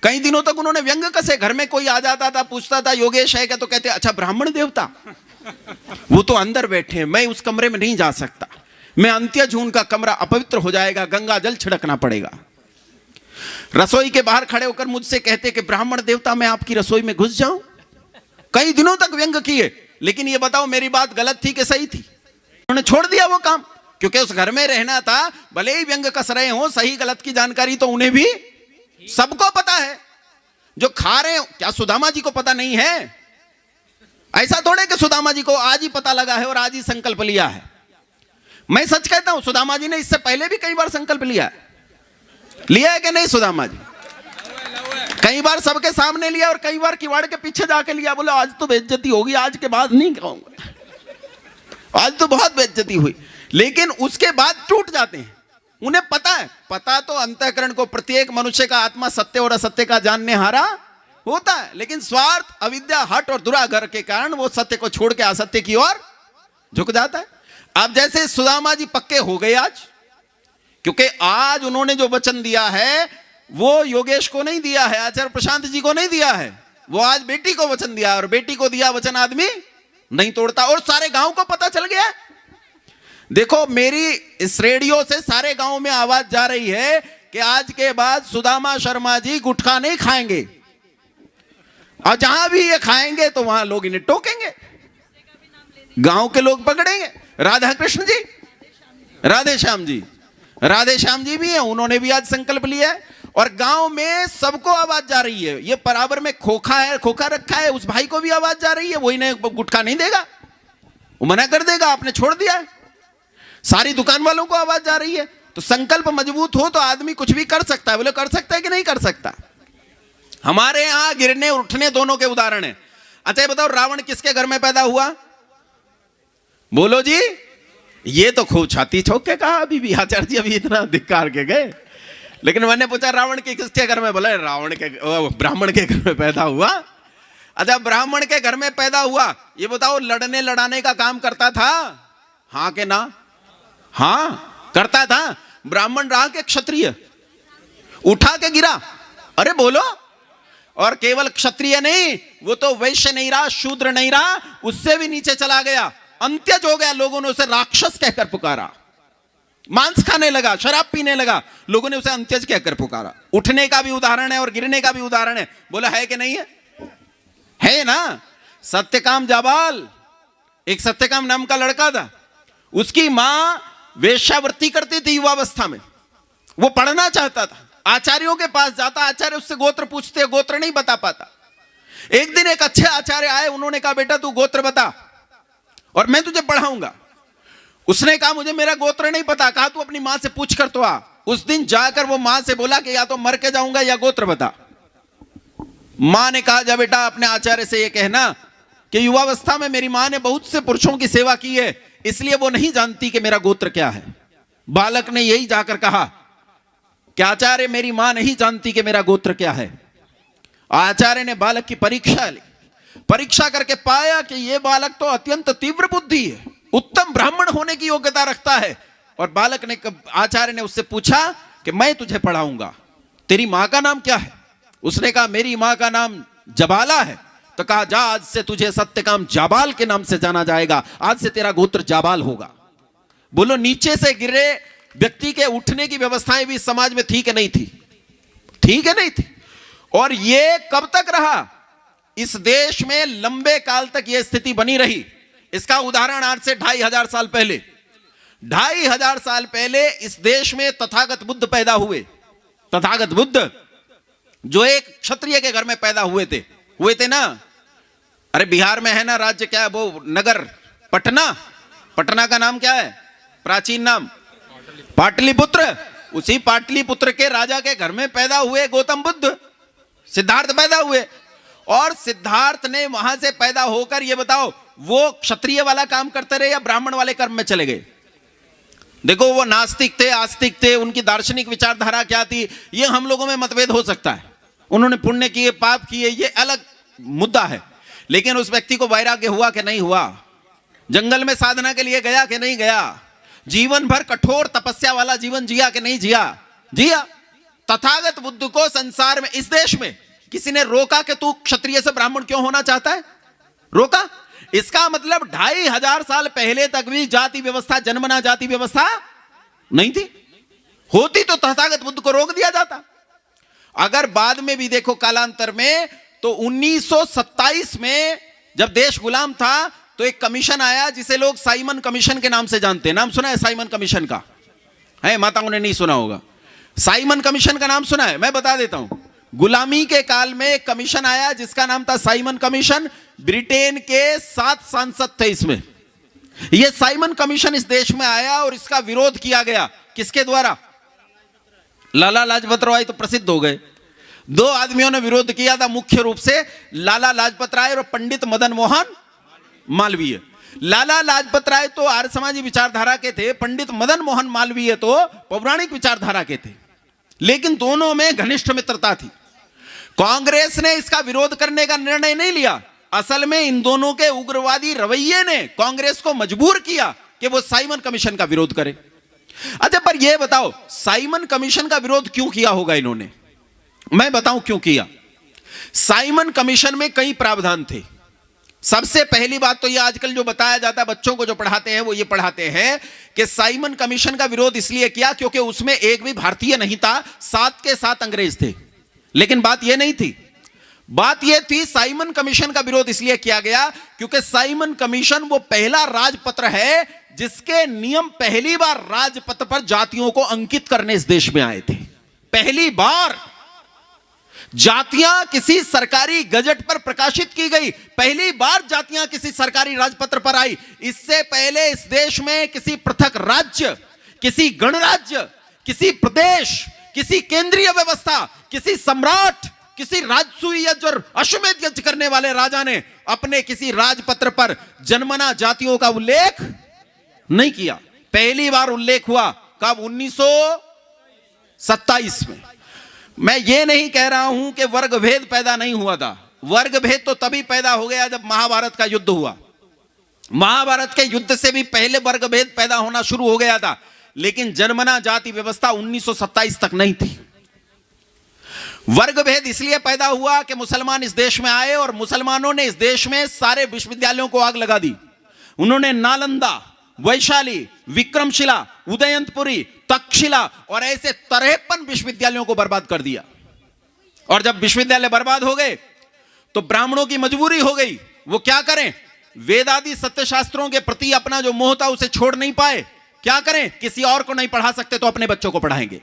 कई दिनों तक उन्होंने व्यंग कसे। घर में कोई आ जाता था, पूछता था योगेश है क्या, तो कहते अच्छा ब्राह्मण देवता, वो तो अंदर बैठे हैं, मैं उस कमरे में नहीं जा सकता, मैं अंत्यज हूं, उनका कमरा अपवित्र हो जाएगा, गंगा जल छिड़कना पड़ेगा। रसोई के बाहर खड़े होकर मुझसे कहते कि ब्राह्मण देवता मैं आपकी रसोई में घुस जाऊं। कई दिनों तक व्यंग किए, लेकिन ये बताओ मेरी बात गलत थी कि सही थी? उन्होंने छोड़ दिया वो काम, क्योंकि उस घर में रहना था। भले ही व्यंग कस रहे हो, सही गलत की जानकारी तो उन्हें भी सबको पता है। जो खा रहे हो, क्या सुदामा जी को पता नहीं है? ऐसा थोड़े कि सुदामा जी को आज ही पता लगा है और आज ही संकल्प लिया है। मैं सच कहता हूं, सुदामा जी ने इससे पहले भी कई बार संकल्प लिया है। लिया है कि नहीं सुदामा जी? कई बार सबके सामने लिया और कई बार किवाड़ के पीछे जाके लिया। बोले आज तो बेइज्जती होगी, आज के बाद नहीं कहूंगा, आज तो बहुत बेइज्जती हुई। लेकिन उसके बाद टूट जाते हैं। उन्हें पता है, पता तो अंतःकरण को, प्रत्येक मनुष्य का आत्मा सत्य और असत्य का जानने हारा होता है, लेकिन स्वार्थ, अविद्या, हट और दुराग्रह के कारण वो सत्य को छोड़ के असत्य की ओर झुक जाता है। अब जैसे सुदामा जी पक्के हो गए आज, क्योंकि आज उन्होंने जो वचन दिया है वो योगेश को नहीं दिया है, आचार्य प्रशांत जी को नहीं दिया है, वो आज बेटी को वचन दिया। और बेटी को दिया वचन आदमी नहीं तोड़ता। और सारे गांव को पता चल गया। देखो मेरी इस रेडियो से सारे गांव में आवाज जा रही है कि आज के बाद सुदामा शर्मा जी गुटखा नहीं खाएंगे, और जहां भी ये खाएंगे तो वहां लोग इन्हें टोकेंगे, गांव के लोग पकड़ेंगे। राधा कृष्ण जी, राधे श्याम जी, राधे श्याम जी भी है, उन्होंने भी आज संकल्प लिया है। और गांव में सबको आवाज जा रही है। ये बराबर में खोखा है, खोखा रखा है, उस भाई को भी आवाज जा रही है, वो इन्हें गुटखा नहीं देगा, वो मना कर देगा, आपने छोड़ दिया है। सारी दुकान वालों को आवाज जा रही है। तो संकल्प मजबूत हो तो आदमी कुछ भी कर सकता है। बोले कर सकता है कि नहीं कर सकता? हमारे यहां गिरने उठने दोनों के उदाहरण है। अच्छा ये बताओ, रावण किसके घर में पैदा हुआ? बोलो जी। ये तो खूब छाती ठोक के कहा अभी भी आचार्य जी, अभी इतना धिक्कार के गए। लेकिन मैंने पूछा रावण के किसके घर में? बोले रावण के, ब्राह्मण के घर में पैदा हुआ। अच्छा ब्राह्मण के घर में पैदा हुआ, ये बताओ लड़ने लड़ाने का काम करता था? हाँ के ना? हाँ करता था। ब्राह्मण रहा के क्षत्रिय? उठा के गिरा? अरे बोलो। और केवल क्षत्रिय नहीं, वो तो वैश्य नहीं रहा, शूद्र नहीं रहा, उससे भी नीचे चला गया, अंत्यज हो गया। लोगों ने उसे राक्षस कहकर पुकारा, मांस खाने लगा, शराब पीने लगा, लोगों ने उसे अंत्यज कहकर पुकारा। उठने का भी उदाहरण है और गिरने का भी उदाहरण है। बोला है कि नहीं है? है ना? सत्यकाम जाबाल, एक सत्यकाम नाम का लड़का था, उसकी मां वेश्यावृत्ति करती थी युवावस्था में। वो पढ़ना चाहता था, आचार्यों के पास जाता, आचार्य उससे गोत्र पूछते, गोत्र नहीं बता पाता। एक दिन एक अच्छे आचार्य आए, उन्होंने कहा बेटा तू गोत्र बता और मैं तुझे पढ़ाऊंगा। उसने कहा मुझे मेरा गोत्र नहीं पता। कहा तू अपनी मां से पूछ कर तो आ। उस दिन जाकर वो मां से बोला कि या तो मर के जाऊंगा या गोत्र बता। मां ने कहा जा बेटा अपने आचार्य से ये कहना कि युवावस्था में मेरी मां ने बहुत से पुरुषों की सेवा की है, इसलिए वो नहीं जानती कि मेरा गोत्र क्या है। बालक ने यही जाकर कहा कि आचार्य मेरी मां नहीं जानती कि मेरा गोत्र क्या है। आचार्य ने बालक की परीक्षा ली, परीक्षा करके पाया कि यह बालक तो अत्यंत तीव्र बुद्धि है, उत्तम ब्राह्मण होने की योग्यता रखता है। और बालक ने, आचार्य ने उससे पूछा कि मैं तुझे पढ़ाऊंगा, तेरी मां का नाम क्या है? उसने कहा मेरी मां का नाम जबाला है। तो कहा जा आज से तुझे सत्यकाम जाबाल के नाम से जाना जाएगा, आज से तेरा गोत्र जाबाल होगा। बोलो नीचे से गिरे व्यक्ति के उठने की व्यवस्थाएं भी समाज में थी कि नहीं थी? ठीक है नहीं थी। और ये कब तक रहा? इस देश में लंबे काल तक यह स्थिति बनी रही। इसका उदाहरण आज से 2500 साल पहले 2500 साल पहले इस देश में तथागत बुद्ध पैदा हुए। तथागत बुद्ध जो एक क्षत्रिय के घर में पैदा हुए थे ना। अरे बिहार में है ना राज्य, क्या है वो नगर, पटना। पटना का नाम क्या है, प्राचीन नाम पाटलिपुत्र। उसी पाटलिपुत्र के राजा के घर में पैदा हुए गौतम बुद्ध, सिद्धार्थ पैदा हुए। और सिद्धार्थ ने वहां से पैदा होकर, ये बताओ, वो क्षत्रिय वाला काम करते रहे या ब्राह्मण वाले कर्म में चले गए? देखो, वो नास्तिक थे, आस्तिक थे, उनकी दार्शनिक विचारधारा क्या थी, ये हम लोगों में मतभेद हो सकता है। उन्होंने पुण्य किए, पाप किए, ये अलग मुद्दा है। लेकिन उस व्यक्ति को वैराग्य हुआ कि नहीं हुआ? जंगल में साधना के लिए गया कि नहीं गया? जीवन भर कठोर तपस्या वाला जीवन जिया कि नहीं जिया? जिया। तथागत बुद्ध को संसार में, इस देश में किसी ने रोका कि तू क्षत्रिय से ब्राह्मण क्यों होना चाहता है? रोका? इसका मतलब 2500 साल पहले तक भी जाति व्यवस्था, जन्मना जाति व्यवस्था नहीं थी। होती तो तथागत बुद्ध को रोक दिया जाता। अगर बाद में भी देखो, कालांतर में, तो 1927 में जब देश गुलाम था तो एक कमीशन आया जिसे लोग साइमन कमीशन के नाम से जानते हैं। नाम सुना है साइमन कमीशन का? है, माताओं ने नहीं सुना होगा। साइमन कमीशन का नाम सुना है? मैं बता देता हूं। गुलामी के काल में एक कमीशन आया जिसका नाम था साइमन कमीशन। ब्रिटेन के 7 सांसद थे इसमें। यह साइमन कमीशन इस देश में आया और इसका विरोध किया गया। किसके द्वारा? लाला लाजपत राय तो प्रसिद्ध हो गए। 2 आदमियों ने विरोध किया था मुख्य रूप से, लाला लाजपत राय और पंडित मदन मोहन मालवीय। लाला लाजपत राय तो आर्य समाजी विचारधारा के थे, पंडित मदन मोहन मालवीय तो पौराणिक विचारधारा के थे। लेकिन दोनों में घनिष्ठ मित्रता थी। कांग्रेस ने इसका विरोध करने का निर्णय नहीं लिया। असल में इन दोनों के उग्रवादी रवैये ने कांग्रेस को मजबूर किया कि वो साइमन कमीशन का विरोध करे। अच्छा, पर यह बताओ, साइमन कमीशन का विरोध क्यों किया होगा इन्होंने? मैं बताऊं क्यों किया। साइमन कमीशन में कई प्रावधान थे। सबसे पहली बात तो यह, आजकल जो बताया जाता है बच्चों को जो पढ़ाते हैं, वो ये पढ़ाते हैं कि साइमन कमीशन का विरोध इसलिए किया क्योंकि उसमें एक भी भारतीय नहीं था, 7 के 7 अंग्रेज थे। लेकिन बात यह नहीं थी। बात यह थी, साइमन कमीशन का विरोध इसलिए किया गया क्योंकि साइमन कमीशन वो पहला राजपत्र है जिसके नियम पहली बार राजपत्र पर जातियों को अंकित करने इस देश में आए थे। पहली बार जातियां किसी सरकारी गजट पर प्रकाशित की गई, पहली बार जातियां किसी सरकारी राजपत्र पर आई। इससे पहले इस देश में किसी पृथक राज्य, किसी गणराज्य, किसी प्रदेश, किसी केंद्रीय व्यवस्था, किसी सम्राट, किसी राजसूय यज्ञ और अश्वमेध यज्ञ करने वाले राजा ने अपने किसी राजपत्र पर जन्मना जातियों का उल्लेख नहीं किया। पहली बार उल्लेख हुआ कब? 1927 में। मैं ये नहीं कह रहा हूं कि वर्ग भेद पैदा नहीं हुआ था। वर्ग भेद तो तभी पैदा हो गया जब महाभारत का युद्ध हुआ। महाभारत के युद्ध से भी पहले वर्ग भेद पैदा होना शुरू हो गया था, लेकिन जन्मना जाति व्यवस्था 1927 तक नहीं थी। वर्ग भेद इसलिए पैदा हुआ कि मुसलमान इस देश में आए और मुसलमानों ने इस देश में सारे विश्वविद्यालयों को आग लगा दी। उन्होंने नालंदा, वैशाली, विक्रमशिला, उदयंतपुरी, तक्षशिला और ऐसे 53 विश्वविद्यालयों को बर्बाद कर दिया। और जब विश्वविद्यालय बर्बाद हो गए तो ब्राह्मणों की मजबूरी हो गई, वो क्या करें? वेदादि सत्य शास्त्रों के प्रति अपना जो मोह था उसे छोड़ नहीं पाए। क्या करें? किसी और को नहीं पढ़ा सकते तो अपने बच्चों को पढ़ाएंगे।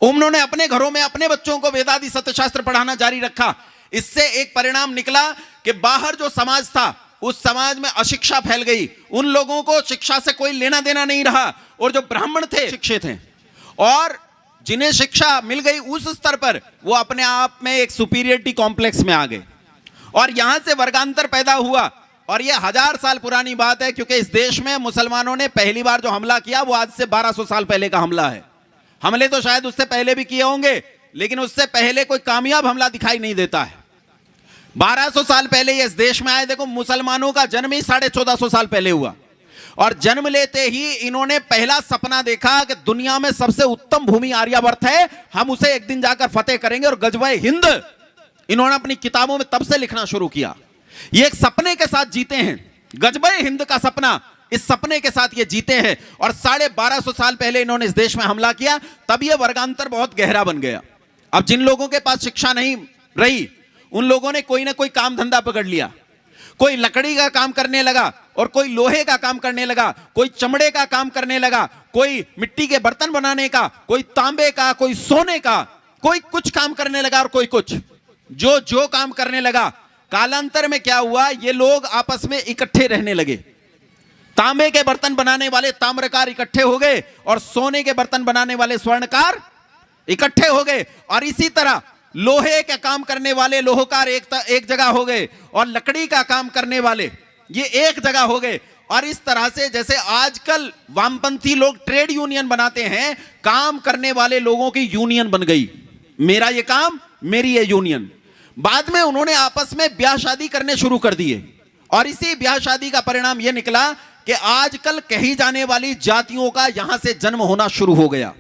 उन्होंने अपने घरों में अपने बच्चों को वेदादि सत्य शास्त्र पढ़ाना जारी रखा। इससे एक परिणाम निकला कि बाहर जो समाज था उस समाज में अशिक्षा फैल गई। उन लोगों को शिक्षा से कोई लेना देना नहीं रहा और जो ब्राह्मण थे शिक्षित हैं और जिन्हें शिक्षा मिल गई उस स्तर पर वो अपने आप में एक सुपीरियरिटी कॉम्प्लेक्स में आ गए और यहां से वर्गांतर पैदा हुआ। और ये 1000 साल पुरानी बात है, क्योंकि इस देश में मुसलमानों ने पहली बार जो हमला किया वो आज से 1200 साल पहले का हमला है। हमले तो शायद उससे पहले भी किए होंगे, लेकिन उससे पहले कोई कामयाब हमला दिखाई नहीं देता है। 1200 साल पहले ये इस देश में आए। देखो, मुसलमानों का जन्म ही 1450 साल पहले हुआ और जन्म लेते ही इन्होंने पहला सपना देखा कि दुनिया में सबसे उत्तम भूमि आर्यावर्त है, हम उसे एक दिन जाकर फतेह करेंगे। और गजवाए हिंद इन्होंने अपनी किताबों में तब से लिखना शुरू किया। ये एक सपने के साथ जीते हैं, गजवाए हिंद का सपना, इस सपने के साथ ये जीते हैं। और 1250 साल पहले इन्होंने इस देश में हमला किया, तब ये वर्गांतर बहुत गहरा बन गया। अब जिन लोगों के पास शिक्षा नहीं रही उन लोगों ने कोई ना कोई काम धंधा पकड़ लिया। कोई लकड़ी का काम करने लगा, और कोई लोहे का काम करने लगा, कोई चमड़े का काम करने लगा, कोई मिट्टी के बर्तन बनाने का, कोई तांबे का, कोई सोने का, कोई कुछ काम करने लगा और कोई कुछ, जो काम करने लगा। कालांतर में क्या हुआ, ये लोग आपस में इकट्ठे रहने लगे। तांबे के बर्तन बनाने वाले ताम्रकार इकट्ठे हो गए और सोने के बर्तन बनाने वाले स्वर्णकार इकट्ठे हो गए, और इसी तरह लोहे का काम करने वाले लोहकार एक जगह हो गए और लकड़ी का काम करने वाले ये एक जगह हो गए। और इस तरह से जैसे आजकल वामपंथी लोग ट्रेड यूनियन बनाते हैं, काम करने वाले लोगों की यूनियन बन गई, मेरा ये काम मेरी ये यूनियन। बाद में उन्होंने आपस में ब्याह शादी करने शुरू कर दिए और इसी ब्याह शादी का परिणाम यह निकला कि आजकल कही जाने वाली जातियों का यहां से जन्म होना शुरू हो गया,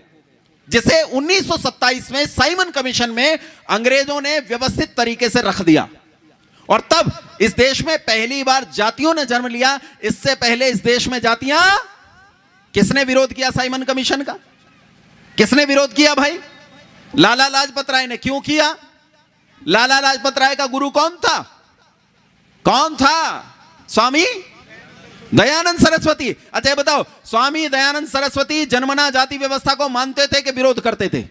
जिसे 1927 में साइमन कमीशन में अंग्रेजों ने व्यवस्थित तरीके से रख दिया और तब इस देश में पहली बार जातियों ने जन्म लिया। इससे पहले इस देश में जातियां, किसने विरोध किया साइमन कमीशन का? किसने विरोध किया भाई? लाला लाजपत राय ने। क्यों किया? लाला लाजपत राय का गुरु कौन था? कौन था? स्वामी दयानंद सरस्वती। अच्छा ये बताओ, स्वामी दयानंद सरस्वती जन्मना जाति व्यवस्था को मानते थे कि विरोध करते थे?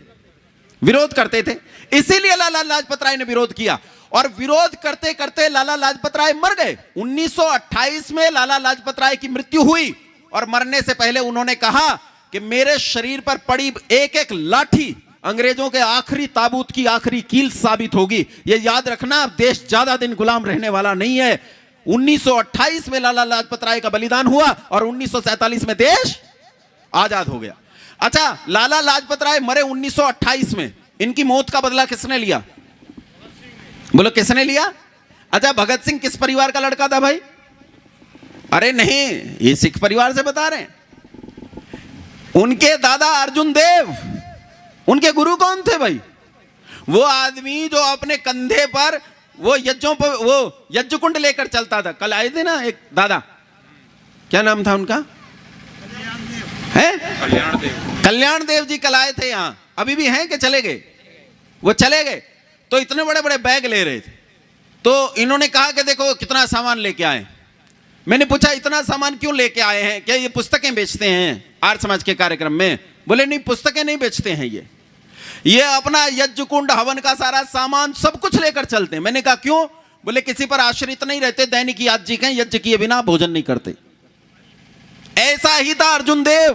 विरोध करते थे, इसीलिए लाला लाजपत राय ने विरोध किया और विरोध करते करते लाला लाजपत राय मर गए। 1928 में लाला लाजपत राय की मृत्यु हुई और मरने से पहले उन्होंने कहा कि मेरे शरीर पर पड़ी एक एक लाठी अंग्रेजों के आखिरी ताबूत की आखिरी कील साबित होगी। यह याद रखना, देश ज्यादा दिन गुलाम रहने वाला नहीं है। 1928 में लाला लाजपत राय का बलिदान हुआ और 1947 में देश आजाद हो गया। अच्छा, लाला लाजपत राय मरे 1928 में, इनकी मौत का बदला किसने लिया? बोलो किसने लिया? अच्छा, भगत सिंह किस परिवार का लड़का था भाई? अरे नहीं, ये सिख परिवार से बता रहे हैं। उनके दादा अर्जुन देव, उनके गुरु कौन थे भाई? वो आदमी जो अपने कंधे पर वो यज्ञों पर वो यज्ञ कुंड लेकर चलता था। कल आए थे ना एक दादा, क्या नाम था उनका? है कल्याण देव जी कल आए थे यहां। अभी भी हैं कि चले गए? वो चले गए। तो इतने बड़े बड़े बैग ले रहे थे, तो इन्होंने कहा कि देखो कितना सामान लेके आए। मैंने पूछा इतना सामान क्यों लेके आए हैं? क्या ये पुस्तकें बेचते हैं आर्य समाज के कार्यक्रम में? बोले नहीं, पुस्तकें नहीं बेचते हैं, ये अपना यज्ञ कुंड हवन का सारा सामान सब कुछ लेकर चलते हैं। मैंने कहा क्यों? बोले किसी पर आश्रित नहीं रहते, दैनिक याज्ञिक हैं, यज्ञ किए बिना भोजन नहीं करते। ऐसा ही था अर्जुन देव,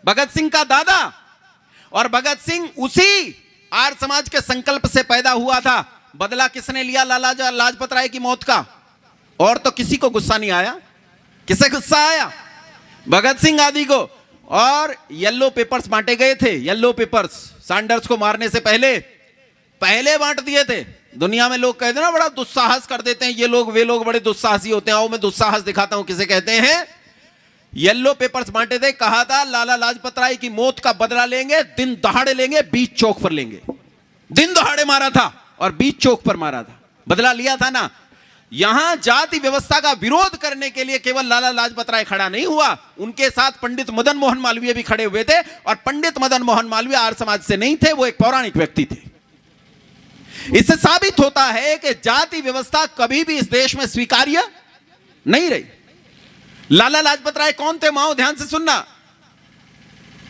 भगत सिंह का दादा। और भगत सिंह उसी आर्य समाज के संकल्प से पैदा हुआ था। बदला किसने लिया लाला लाजपत राय की मौत का? और तो किसी को गुस्सा नहीं आया। किसे गुस्सा आया? भगत सिंह आदि को। और येलो पेपर्स बांटे गए थे, येलो पेपर्स सैंडर्स को मारने से पहले बांट दिए थे। दुनिया में लोग कहते हैं ना बड़ा दुस्साहस कर देते हैं, ये लोग वे लोग बड़े दुस्साहसी होते हैं। आओ मैं दुस्साहस दिखाता हूं किसे कहते हैं। येलो पेपर्स बांटे थे, कहा था लाला लाजपत राय की मौत का बदला लेंगे, दिन दहाड़े लेंगे, बीच चौक पर लेंगे। दिन दहाड़े मारा था और बीच चौक पर मारा था, बदला लिया था ना। यहां जाति व्यवस्था का विरोध करने के लिए केवल लाला लाजपत राय खड़ा नहीं हुआ, उनके साथ पंडित मदन मोहन मालवीय भी खड़े हुए थे। और पंडित मदन मोहन मालवीय आर्य समाज से नहीं थे, वो एक पौराणिक व्यक्ति थे। इससे साबित होता है कि जाति व्यवस्था कभी भी इस देश में स्वीकार्य नहीं रही। लाला लाजपत राय कौन थे? माओ ध्यान से सुनना,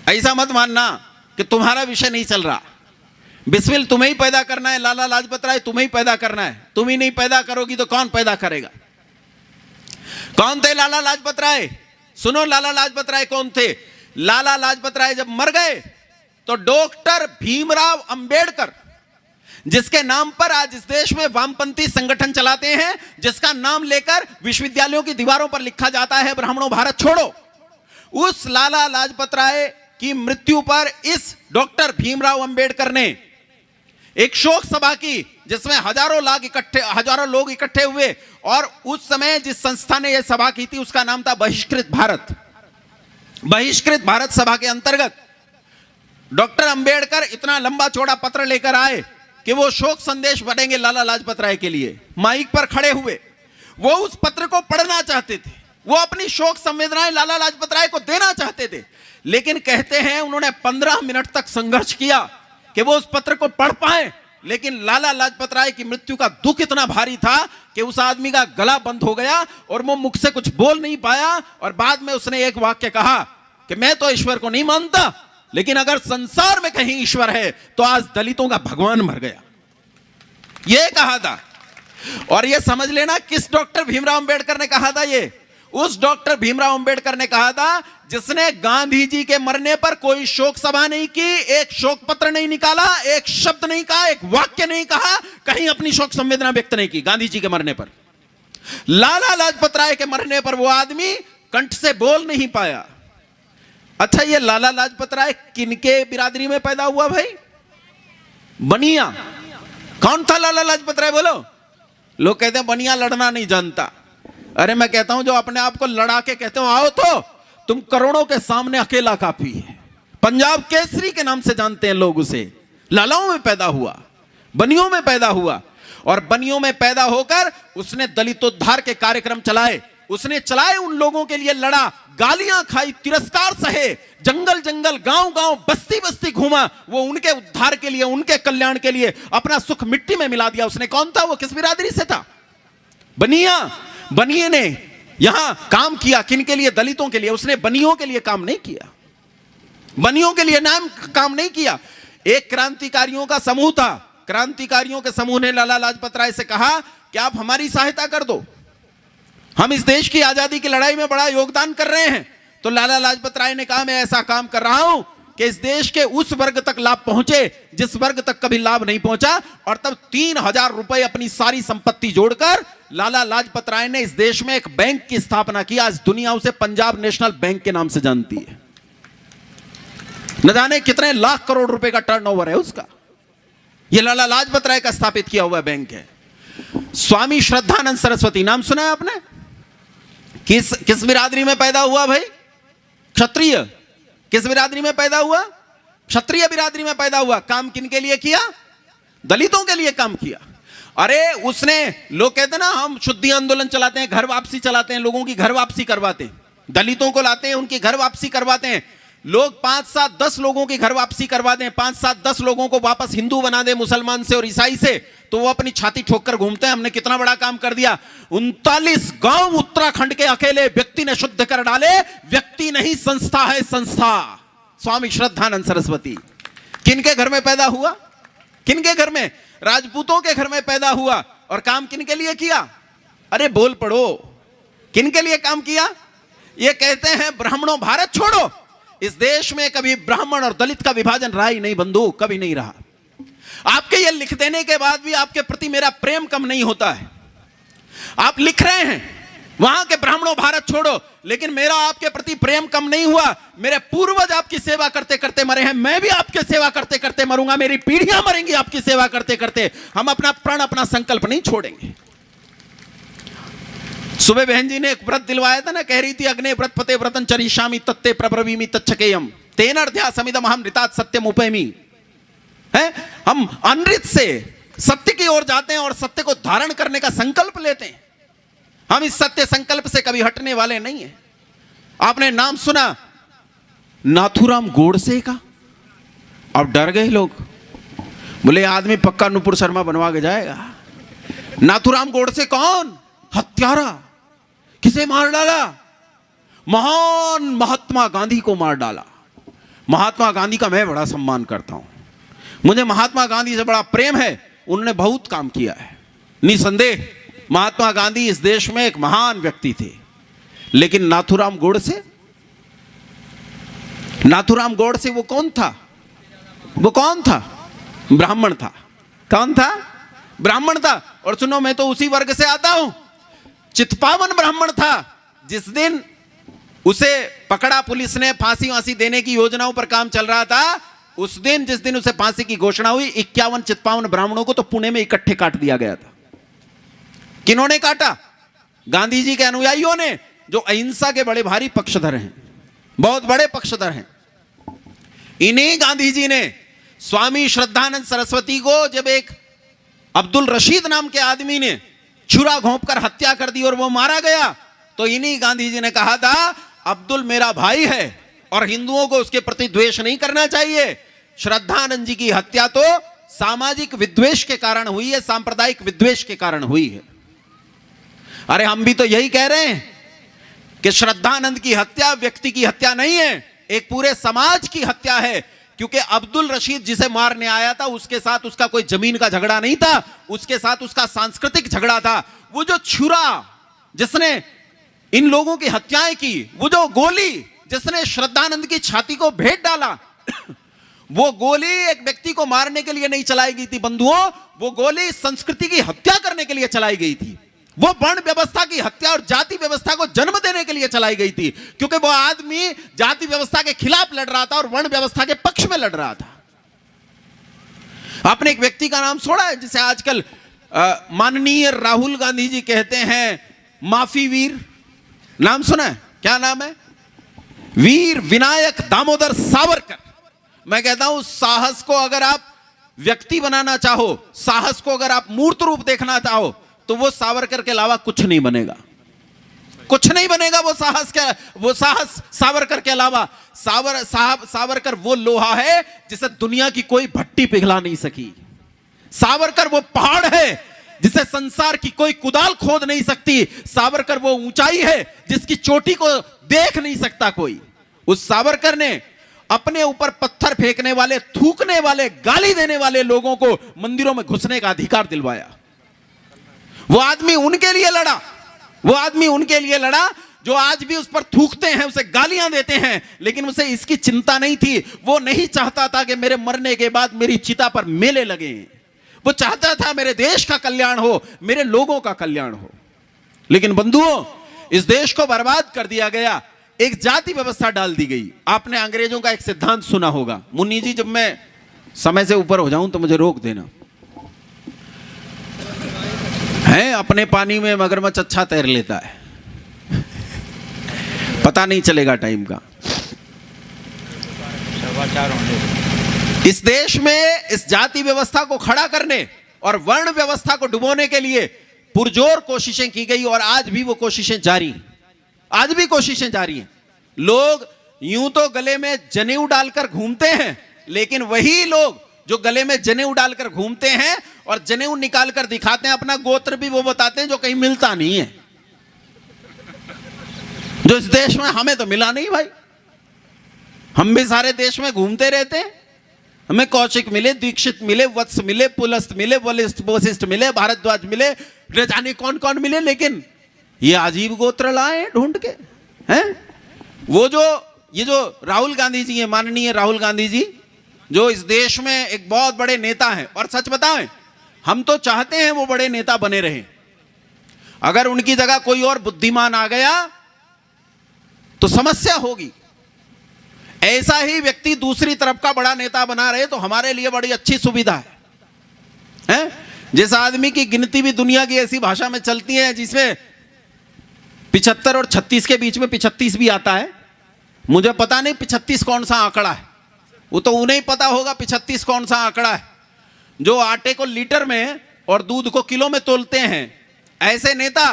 ऐसा मत मानना कि तुम्हारा विषय नहीं चल रहा। बिस्मिल तुम्हें ही पैदा करना है, लाला लाजपत राय तुम्हें ही पैदा करना है। तुम ही नहीं पैदा करोगी तो कौन पैदा करेगा? कौन थे लाला लाजपत राय? सुनो लाला लाजपत राय कौन थे। लाला लाजपत राय जब मर गए तो डॉक्टर भीमराव अंबेडकर, जिसके नाम पर आज इस देश में वामपंथी संगठन चलाते हैं, जिसका नाम लेकर विश्वविद्यालयों की दीवारों पर लिखा जाता है ब्राह्मणों भारत छोड़ो, उस लाला लाजपत राय की मृत्यु पर इस डॉक्टर भीमराव अंबेडकर ने एक शोक सभा की, जिसमें हजारों लोग इकट्ठे हुए। और उस समय जिस संस्था ने यह सभा की थी उसका नाम था बहिष्कृत भारत। बहिष्कृत भारत सभा के अंतर्गत डॉक्टर अंबेडकर इतना लंबा चौड़ा पत्र लेकर आए कि वो शोक संदेश बनेंगे लाला लाजपत राय के लिए। माइक पर खड़े हुए वो उस पत्र को पढ़ना चाहते थे, वो अपनी शोक संवेदनाएं लाला लाजपत राय को देना चाहते थे। लेकिन कहते हैं उन्होंने 15 मिनट तक संघर्ष किया कि वो उस पत्र को पढ़ पाए, लेकिन लाला लाजपत राय की मृत्यु का दुख इतना भारी था कि उस आदमी का गला बंद हो गया और वो मुख से कुछ बोल नहीं पाया। और बाद में उसने एक वाक्य कहा कि मैं तो ईश्वर को नहीं मानता, लेकिन अगर संसार में कहीं ईश्वर है तो आज दलितों का भगवान मर गया, यह कहा था। और यह समझ लेना किस डॉक्टर भीमराव अंबेडकर ने कहा था, ये उस डॉक्टर भीमराव अंबेडकर ने कहा था जिसने गांधी जी के मरने पर कोई शोक सभा नहीं की, एक शोक पत्र नहीं निकाला, एक शब्द नहीं कहा, एक वाक्य नहीं कहा, कहीं अपनी शोक संवेदना व्यक्त नहीं की गांधी जी के मरने पर। लाला लाजपत राय के मरने पर वो आदमी कंठ से बोल नहीं पाया। अच्छा, ये लाला लाजपत राय किनके बिरादरी में पैदा हुआ भाई? बनिया। कौन था लाला लाजपत राय बोलो? लोग कहते हैं बनिया लड़ना नहीं जानता। अरे मैं कहता हूं जो अपने आप को लड़ा के कहते हो आओ तो तुम करोड़ों के सामने अकेला काफी है। पंजाब केसरी के नाम से जानते हैं लोग उसे। लालाओं में पैदा हुआ, बनियों में पैदा हुआ, और बनियों में पैदा होकर उसने दलितोद्धार के कार्यक्रम चलाए। उसने चलाए, उन लोगों के लिए लड़ा, गालियां खाई, तिरस्कार सहे, जंगल जंगल, गांव गांव, बस्ती बस्ती घूमा। वो उनके उद्धार के लिए, उनके कल्याण के लिए अपना सुख मिट्टी में मिला दिया उसने। कौन था वो? किस बिरादरी से था? बनिया। बनिए ने यहां काम किया किन के लिए? दलितों के लिए। उसने बनियों के लिए काम नहीं किया, बनियों के लिए नाम काम नहीं किया। एक क्रांतिकारियों का समूह था, क्रांतिकारियों के समूह ने लाला लाजपत राय से कहा कि आप हमारी सहायता कर दो, हम इस देश की आजादी की लड़ाई में बड़ा योगदान कर रहे हैं। तो लाला लाजपत राय ने कहा मैं ऐसा काम कर रहा हूं कि इस देश के उस वर्ग तक लाभ पहुंचे जिस वर्ग तक कभी लाभ नहीं पहुंचा। और तब 3000 रुपए अपनी सारी संपत्ति जोड़कर लाला लाजपत राय ने इस देश में एक बैंक की स्थापना की। आज दुनिया उसे पंजाब नेशनल बैंक के नाम से जानती है। न जाने कितने लाख करोड़ रुपए का टर्नओवर है उसका। यह लाला लाजपत राय का स्थापित किया हुआ बैंक है। स्वामी श्रद्धानंद सरस्वती, नाम सुना है आपने? किस बिरादरी में पैदा हुआ भाई? क्षत्रिय। किस बिरादरी में पैदा हुआ? क्षत्रिय बिरादरी में पैदा हुआ। काम किन के लिए किया? दलितों के लिए काम किया। अरे उसने, लोग कहते हैं ना हम शुद्धि आंदोलन चलाते हैं, घर वापसी चलाते हैं, लोगों की घर वापसी करवाते हैं, दलितों को लाते हैं, उनकी घर वापसी करवाते हैं। लोग 5, 7, 10 लोगों की घर वापसी करवा दें, 5, 7, 10 लोगों को वापस हिंदू बना दे, मुसलमान से और ईसाई से, तो वो अपनी छाती ठोककर घूमते हैं हमने कितना बड़ा काम कर दिया। 39 गांव उत्तराखंड के अकेले व्यक्ति ने शुद्ध कर डाले। व्यक्ति नहीं, संस्था है संस्था। स्वामी श्रद्धानंद सरस्वती किनके घर में पैदा हुआ? किनके घर में? राजपूतों के घर में पैदा हुआ। और काम किनके लिए किया? अरे बोल पड़ो, किनके लिए काम किया? ये कहते हैं ब्राह्मणों भारत छोड़ो। इस देश में कभी ब्राह्मण और दलित का विभाजन रहा ही नहीं बंधु, कभी नहीं रहा। आपके ये लिख देने के बाद भी आपके प्रति मेरा प्रेम कम नहीं होता है। आप लिख रहे हैं वहां के ब्राह्मणों भारत छोड़ो, लेकिन मेरा आपके प्रति प्रेम कम नहीं हुआ। मेरे पूर्वज आपकी सेवा करते करते मरे हैं, मैं भी आपकी सेवा करते करते मरूंगा, मेरी पीढ़ियां मरेंगी आपकी सेवा करते करते। हम अपना प्रण, अपना संकल्प नहीं छोड़ेंगे। सुबह बहन जी ने एक व्रत दिलवाया था ना, कह रही थी अग्ने व्रत पते व्रतन चरिष्यामि तत्ते प्रब्रवीमि तच्छकेयम तेनर्ध्यासमिदम अहम ऋतात् सत्यम उपैमि। हम अनृत से सत्य की ओर जाते हैं और सत्य को धारण करने का संकल्प लेते हैं। हम इस सत्य संकल्प से कभी हटने वाले नहीं हैं। आपने नाम सुना नाथूराम गोडसे का? अब डर गए लोग, बोले आदमी पक्का नुपुर शर्मा बनवा के जाएगा। नाथूराम गोडसे कौन? हत्यारा। किसे मार डाला? महान महात्मा गांधी को मार डाला। महात्मा गांधी का मैं बड़ा सम्मान करता हूं, मुझे महात्मा गांधी से बड़ा प्रेम है। उन्होंने बहुत काम किया है, निसंदेह महात्मा गांधी इस देश में एक महान व्यक्ति थे। लेकिन नाथूराम गोडसे, नाथूराम गोडसे वो कौन था? वो कौन था? ब्राह्मण था। कौन था? ब्राह्मण था। और सुनो, मैं तो उसी वर्ग से आता हूं। चितपावन ब्राह्मण था। जिस दिन उसे पकड़ा पुलिस ने, फांसी वांसी देने की योजनाओं पर काम चल रहा था, उस दिन जिस दिन उसे फांसी की घोषणा हुई, 51 चितपावन ब्राह्मणों को तो पुणे में इकट्ठे काट दिया गया था। किन्होंने काटा? गांधी जी के अनुयायियों ने, जो अहिंसा के बड़े भारी पक्षधर हैं, बहुत बड़े पक्षधर हैं। इन्हीं गांधी जी ने स्वामी श्रद्धानंद सरस्वती को, जब एक अब्दुल रशीद नाम के आदमी ने छुरा घोंपकर हत्या कर दी और वो मारा गया, तो इन्हीं गांधी जी ने कहा था अब्दुल मेरा भाई है और हिंदुओं को उसके प्रति द्वेष नहीं करना चाहिए। श्रद्धानंद जी की हत्या तो सामाजिक विद्वेष के कारण हुई है, सांप्रदायिक विद्वेष के कारण हुई है। अरे हम भी तो यही कह रहे हैं कि श्रद्धानंद की हत्या व्यक्ति की हत्या नहीं है, एक पूरे समाज की हत्या है। क्योंकि अब्दुल रशीद जिसे मारने आया था उसके साथ उसका कोई जमीन का झगड़ा नहीं था, उसके साथ उसका सांस्कृतिक झगड़ा था। वो जो छुरा जिसने इन लोगों की हत्याएं की, वो जो गोली जिसने श्रद्धानंद की छाती को भेद डाला, वो गोली एक व्यक्ति को मारने के लिए नहीं चलाई गई थी बंधुओं, वो गोली संस्कृति की हत्या करने के लिए चलाई गई थी। वो वर्ण व्यवस्था की हत्या और जाति व्यवस्था को जन्म देने के लिए चलाई गई थी, क्योंकि वो आदमी जाति व्यवस्था के खिलाफ लड़ रहा था और वर्ण व्यवस्था के पक्ष में लड़ रहा था। आपने एक व्यक्ति का नाम सुना है जिसे आजकल माननीय राहुल गांधी जी कहते हैं माफी वीर? नाम सुना है? क्या नाम है? वीर विनायक दामोदर सावरकर। मैं कहता हूं साहस को अगर आप व्यक्ति बनाना चाहो, साहस को अगर आप मूर्त रूप देखना चाहो, तो वो सावरकर के अलावा कुछ नहीं बनेगा, कुछ नहीं बनेगा। वो साहस सावरकर के अलावा। सावरकर वो लोहा है जिसे दुनिया की कोई भट्टी पिघला नहीं सकी। सावरकर वो पहाड़ है जिसे संसार की कोई कुदाल खोद नहीं सकती। सावरकर वो ऊंचाई है जिसकी चोटी को देख नहीं सकता कोई। उस सावरकर ने अपने ऊपर पत्थर फेंकने वाले, थूकने वाले, गाली देने वाले लोगों को मंदिरों में घुसने का अधिकार दिलवाया। वो आदमी उनके लिए लड़ा, वो आदमी उनके लिए लड़ा जो आज भी उस पर थूकते हैं, उसे गालियां देते हैं, लेकिन उसे इसकी चिंता नहीं थी। वो नहीं चाहता था कि मेरे मरने के बाद मेरी चिता पर मेले लगे। वो चाहता था मेरे देश का कल्याण हो, मेरे लोगों का कल्याण हो। लेकिन बंधुओं, इस देश को बर्बाद कर दिया गया, एक जाति व्यवस्था डाल दी गई। आपने अंग्रेजों का एक सिद्धांत सुना होगा। मुन्नी जी, जब मैं समय से ऊपर हो जाऊं तो मुझे रोक देना। है अपने पानी में मगरमच्छ अच्छा तैर लेता है, पता नहीं चलेगा टाइम का। इस देश में इस जाति व्यवस्था को खड़ा करने और वर्ण व्यवस्था को डुबोने के लिए पुरजोर कोशिशें की गई और आज भी वो कोशिशें जारी हैं। आज भी कोशिशें जारी हैं। लोग यूं तो गले में जनेऊ डालकर घूमते हैं, लेकिन वही लोग जो गले में जनेऊ डालकर घूमते हैं और जनेऊ निकालकर दिखाते हैं अपना गोत्र भी वो बताते हैं जो कहीं मिलता नहीं है, जो इस देश में हमें तो मिला नहीं भाई। हम भी सारे देश में घूमते रहते हैं, हमें कौशिक मिले, दीक्षित मिले, वत्स मिले, पुलस्त मिले, वशिष्ठ मिले, भारद्वाज मिले, न जाने कौन कौन मिले, लेकिन ये अजीब गोत्र लाए ढूंढ के हैं। ये जो राहुल गांधी जी है, माननीय राहुल गांधी जी, जो इस देश में एक बहुत बड़े नेता हैं, और सच बताएं हम तो चाहते हैं वो बड़े नेता बने रहें। अगर उनकी जगह कोई और बुद्धिमान आ गया तो समस्या होगी। ऐसा ही व्यक्ति दूसरी तरफ का बड़ा नेता बना रहे तो हमारे लिए बड़ी अच्छी सुविधा है? जिस आदमी की गिनती भी दुनिया की ऐसी भाषा में चलती है जिसमें 75 और 36 के बीच में 35 भी आता है। मुझे पता नहीं 35 कौन सा आंकड़ा है, वो तो उन्हें पता होगा 35 कौन सा आंकड़ा है। जो आटे को लीटर में और दूध को किलो में तोलते हैं, ऐसे नेता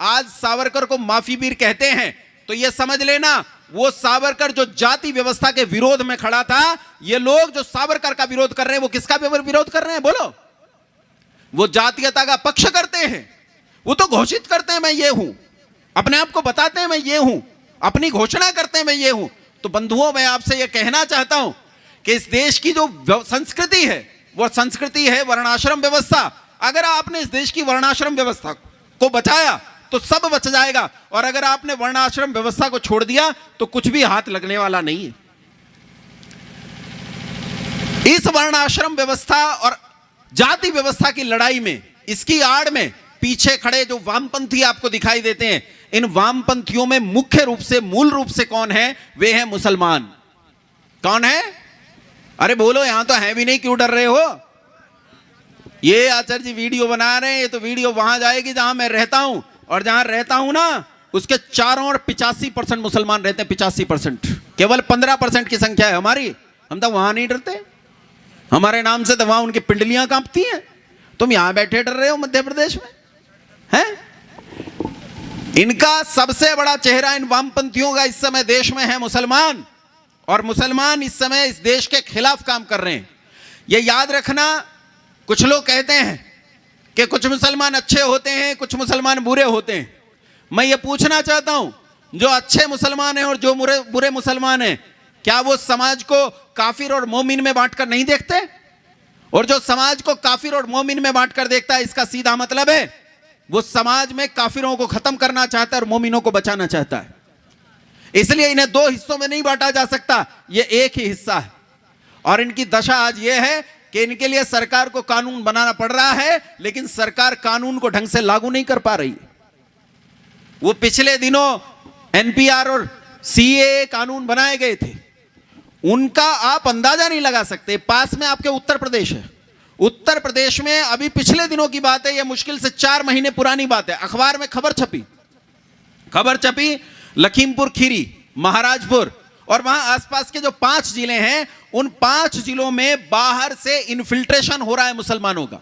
आज सावरकर को माफी वीर कहते हैं। तो ये समझ लेना, वो सावरकर जो जाति व्यवस्था के विरोध में खड़ा था, ये लोग जो सावरकर का विरोध कर रहे हैं वो किसका विरोध कर रहे हैं बोलो? वो जातीयता का पक्ष करते हैं। वो तो घोषित करते हैं मैं ये हूं, अपने आप को बताते हैं मैं ये हूं, अपनी घोषणा करते हैं मैं ये हूं। तो बंधुओं, मैं आपसे ये कहना चाहता हूं कि इस देश की जो संस्कृति है वो संस्कृति है वर्णाश्रम व्यवस्था। अगर आपने इस देश की वर्णाश्रम व्यवस्था को बचाया तो सब बच जाएगा, और अगर आपने वर्णाश्रम व्यवस्था को छोड़ दिया तो कुछ भी हाथ लगने वाला नहीं है। इस वर्णाश्रम व्यवस्था और जाति व्यवस्था की लड़ाई में, इसकी आड़ में पीछे खड़े जो वामपंथी आपको दिखाई देते हैं, इन वामपंथियों में मुख्य रूप से, मूल रूप से कौन है? वे हैं मुसलमान। कौन है? अरे बोलो, यहां तो है भी नहीं, क्यों डर रहे हो? ये आचार्य जी वीडियो बना रहे हैं, ये तो वीडियो वहां जाएगी जहां मैं रहता हूं, और जहां रहता हूं ना उसके चारों ओर 85% मुसलमान रहते हैं। 85%, केवल 15% की संख्या है हमारी। हम तो वहां नहीं डरते, हमारे नाम से तो वहां उनकी पिंडलियां कांपती हैं। तुम यहां बैठे डर रहे हो मध्य प्रदेश में, हैं? इनका सबसे बड़ा चेहरा इन वामपंथियों का इस समय देश में है मुसलमान, और मुसलमान इस समय इस देश के खिलाफ काम कर रहे हैं। यह याद रखना कुछ लोग कहते हैं कि कुछ मुसलमान अच्छे होते हैं, कुछ मुसलमान बुरे होते हैं। मैं ये पूछना चाहता हूं, जो अच्छे मुसलमान हैं और जो बुरे मुसलमान हैं, क्या वो समाज को काफिर और मोमिन में बांटकर नहीं देखते? और जो समाज को काफिर और मोमिन में बांटकर देखता है, इसका सीधा मतलब है वो समाज में काफिरों को खत्म करना चाहता है और मोमिनों को बचाना चाहता है। इसलिए इन्हें दो हिस्सों में नहीं बांटा जा सकता, ये एक ही हिस्सा है। और इनकी दशा आज ये है कि इनके लिए सरकार को कानून बनाना पड़ रहा है, लेकिन सरकार कानून को ढंग से लागू नहीं कर पा रही। वो पिछले दिनों एनपीआर और सीएए कानून बनाए गए थे, उनका आप अंदाजा नहीं लगा सकते। पास में आपके उत्तर प्रदेश है, उत्तर प्रदेश में अभी पिछले दिनों की बात है, यह मुश्किल से 4 महीने पुरानी बात है, अखबार में खबर छपी लखीमपुर खीरी, महाराजपुर और वहां आसपास के जो 5 जिले हैं, उन 5 जिलों में बाहर से इन्फिल्ट्रेशन हो रहा है मुसलमानों का।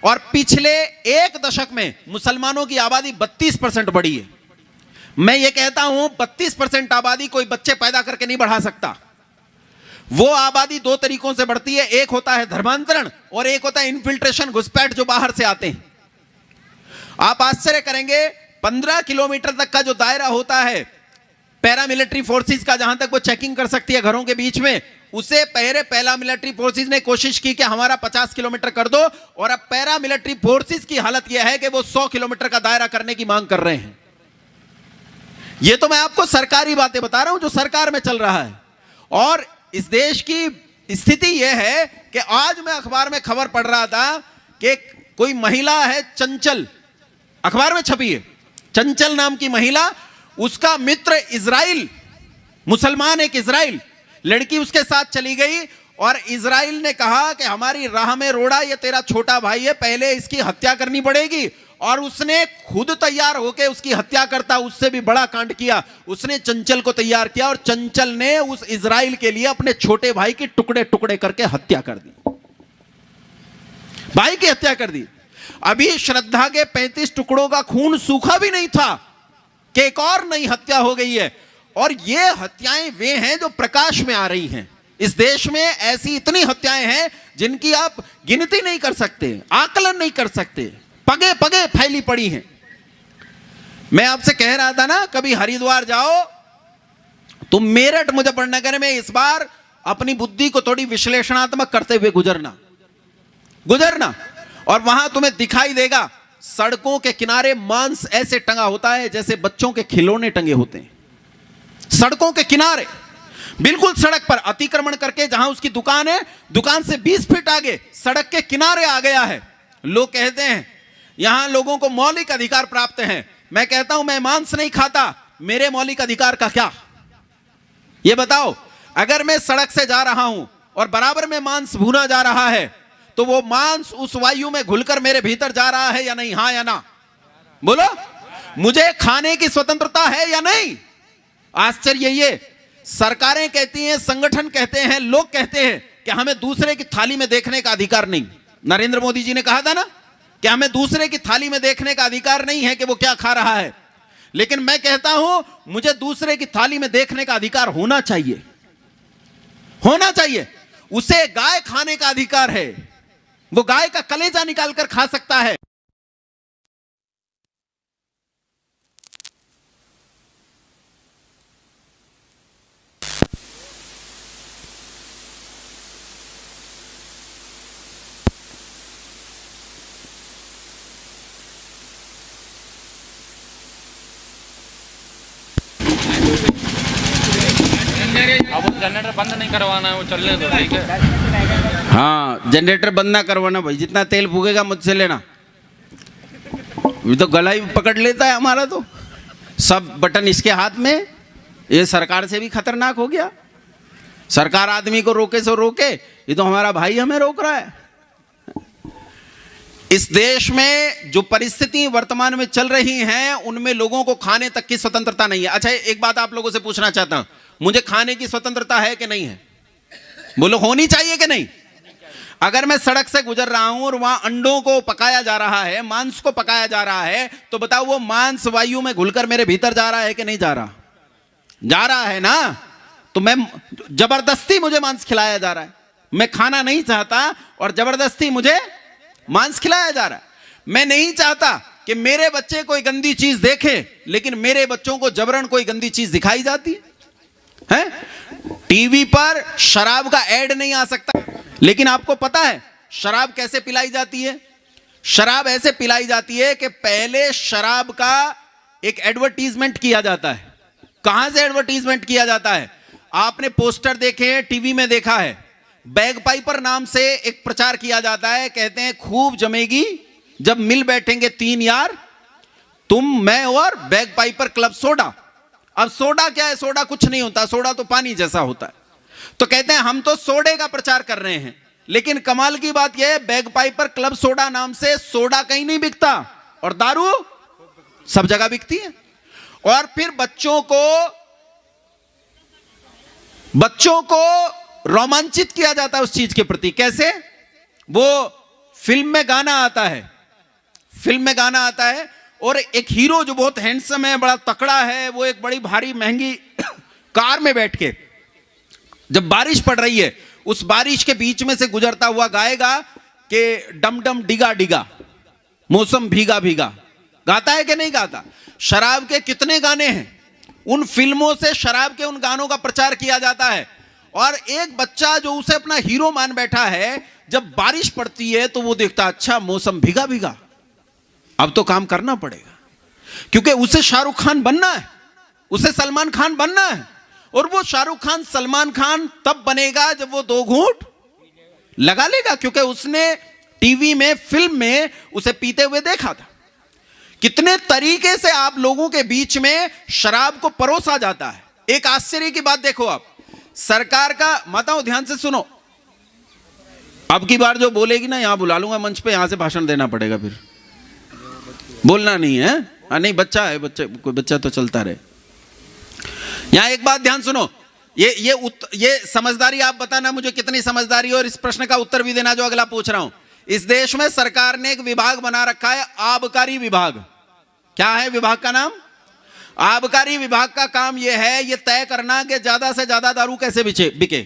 और पिछले 1 दशक में मुसलमानों की आबादी 32% बढ़ी है। मैं ये कहता हूं 32% आबादी कोई बच्चे पैदा करके नहीं बढ़ा सकता। वो आबादी 2 तरीकों से बढ़ती है, एक होता है धर्मांतरण और एक होता है इन्फिल्ट्रेशन, घुसपैठ जो बाहर से आते हैं। आप आश्चर्य करेंगे, 15 किलोमीटर तक का जो दायरा होता है पैरामिलिट्री फोर्सेस का, जहां तक वो चेकिंग कर सकती है घरों के बीच में, उसे पहले पैरामिलिट्री फोर्सेस ने कोशिश की कि हमारा 50 किलोमीटर कर दो, और अब पैरामिलिट्री फोर्सेस की हालत यह है कि वो 100 किलोमीटर का दायरा करने की मांग कर रहे हैं। ये तो मैं आपको सरकारी बातें बता रहा हूं जो सरकार में चल रहा है। और इस देश की स्थिति यह है कि आज मैं अखबार में खबर पढ़ रहा था कि कोई महिला है चंचल, अखबार में छपी है, चंचल नाम की महिला, उसका मित्र इजराइल, मुसलमान एक इजराइल लड़की उसके साथ चली गई और इजराइल ने कहा कि हमारी राह में रोड़ा, ये तेरा छोटा भाई है, पहले इसकी हत्या करनी पड़ेगी। और उसने खुद तैयार होकर उसकी हत्या करता उससे भी बड़ा कांड किया, उसने चंचल को तैयार किया और चंचल ने उस इजराइल के लिए अपने छोटे भाई की टुकड़े टुकड़े करके हत्या कर दी, भाई की हत्या कर दी। अभी श्रद्धा के 35 टुकड़ों का खून सूखा भी नहीं था कि एक और नई हत्या हो गई है। और ये हत्याएं वे हैं जो प्रकाश में आ रही हैं। इस देश में ऐसी इतनी हत्याएं हैं जिनकी आप गिनती नहीं कर सकते, आकलन नहीं कर सकते, पगे पगे फैली पड़ी हैं। मैं आपसे कह रहा था ना, कभी हरिद्वार जाओ तो मेरठ मुजफ्फरनगर में इस बार अपनी बुद्धि को थोड़ी विश्लेषणात्मक करते हुए गुजरना, और वहां तुम्हें दिखाई देगा सड़कों के किनारे मांस ऐसे टंगा होता है जैसे बच्चों के खिलौने टंगे होते हैं। सड़कों के किनारे, बिल्कुल सड़क पर अतिक्रमण करके, जहां उसकी दुकान है, दुकान से 20 फीट आगे सड़क के किनारे आ गया है। लोग कहते हैं यहां लोगों को मौलिक अधिकार प्राप्त हैं। मैं कहता हूं मैं मांस नहीं खाता, मेरे मौलिक अधिकार का क्या? यह बताओ, अगर मैं सड़क से जा रहा हूं और बराबर में मांस भुना जा रहा है, तो वो मांस उस वायु में घुलकर मेरे भीतर जा रहा है या नहीं? हां या ना? बोलो, मुझे खाने की स्वतंत्रता है या नहीं? आश्चर्य ये, सरकारें कहती हैं, संगठन कहते हैं, लोग कहते हैं कि हमें दूसरे की थाली में देखने का अधिकार नहीं। नरेंद्र मोदी जी ने कहा था ना कि हमें दूसरे की थाली में देखने का अधिकार नहीं है कि वो क्या खा रहा है। लेकिन मैं कहता हूं मुझे दूसरे की थाली में देखने का अधिकार होना चाहिए, होना चाहिए। उसे गाय खाने का अधिकार है, वो गाय का कलेजा निकालकर खा सकता है। अब वो जनरेटर बंद नहीं करवाना है, वो चलने दो, ठीक है? हाँ, जनरेटर बंद ना करवाना भाई, जितना तेल फूकेगा मुझसे लेना। ये तो गला ही पकड़ लेता है हमारा, तो सब बटन इसके हाथ में। ये सरकार से भी खतरनाक हो गया। सरकार आदमी को रोके सो रोके, ये तो हमारा भाई हमें रोक रहा है। इस देश में जो परिस्थिति वर्तमान में चल रही हैं, उनमें लोगों को खाने तक की स्वतंत्रता नहीं है। अच्छा, एक बात आप लोगों से पूछना चाहता हूं, मुझे खाने की स्वतंत्रता है कि नहीं है? बोलो, होनी चाहिए कि नहीं? अगर मैं सड़क से गुजर रहा हूं और वहां अंडों को पकाया जा रहा है, मांस को पकाया जा रहा है, तो बताओ वो मांस वायु में घुलकर मेरे भीतर जा रहा है कि नहीं जा रहा? जा रहा है ना। तो मैं जबरदस्ती मुझे मांस खिलाया जा रहा है, मैं खाना नहीं चाहता और जबरदस्ती मुझे मांस खिलाया जा रहा है। मैं नहीं चाहता कि मेरे बच्चे कोई गंदी चीज देखें, लेकिन मेरे बच्चों को जबरन कोई गंदी चीज दिखाई जाती है। टीवी पर शराब का ऐड नहीं आ सकता, लेकिन आपको पता है शराब कैसे पिलाई जाती है? शराब ऐसे पिलाई जाती है कि पहले शराब का एक एडवर्टीजमेंट किया जाता है। कहां से एडवर्टीजमेंट किया जाता है? आपने पोस्टर देखे हैं, टीवी में देखा है। बैग पाइपर नाम से एक प्रचार किया जाता है, कहते हैं खूब जमेगी जब मिल बैठेंगे 3 यार, तुम, मैं और बैग पाइपर क्लब सोडा। अब सोडा क्या है? सोडा कुछ नहीं होता, सोडा तो पानी जैसा होता है। तो कहते हैं हम तो सोडे का प्रचार कर रहे हैं, लेकिन कमाल की बात यह है बैग पाइपर क्लब सोडा नाम से सोडा कहीं नहीं बिकता और दारू सब जगह बिकती है। और फिर बच्चों को रोमांचित किया जाता है उस चीज के प्रति। कैसे? वो फिल्म में गाना आता है और एक हीरो जो बहुत हैंडसम है, बड़ा तकड़ा है, वो एक बड़ी भारी महंगी कार में बैठ के जब बारिश पड़ रही है उस बारिश के बीच में से गुजरता हुआ गाएगा कि डम डम डिगा डिगा मौसम भीगा भीगा। गाता है कि नहीं गाता? शराब के कितने गाने हैं, उन फिल्मों से शराब के उन गानों का प्रचार किया जाता है। और एक बच्चा जो उसे अपना हीरो मान बैठा है, जब बारिश पड़ती है तो वो देखता अच्छा मौसम भीगा भीगा, अब तो काम करना पड़ेगा, क्योंकि उसे शाहरुख खान बनना है, उसे सलमान खान बनना है। और वो शाहरुख खान सलमान खान तब बनेगा जब वो 2 घूंट लगा लेगा, क्योंकि उसने टीवी में, फिल्म में उसे पीते हुए देखा था। कितने तरीके से आप लोगों के बीच में शराब को परोसा जाता है। एक आश्चर्य की बात देखो आप, सरकार का, माताओं ध्यान से सुनो, अब की बार जो बोलेगी ना यहां बुला लूंगा मंच पे, यहां से भाषण देना पड़ेगा, फिर बोलना नहीं है। नहीं, बच्चा है, कोई बच्चा तो चलता रहे। यहां एक बात ध्यान सुनो, ये समझदारी आप बताना मुझे कितनी समझदारी, और इस प्रश्न का उत्तर भी देना जो अगला पूछ रहा हूं। इस देश में सरकार ने एक विभाग बना रखा है, आबकारी विभाग। क्या है विभाग का नाम? आबकारी विभाग का काम यह है, यह तय करना कि ज्यादा से ज्यादा दारू कैसे बिके,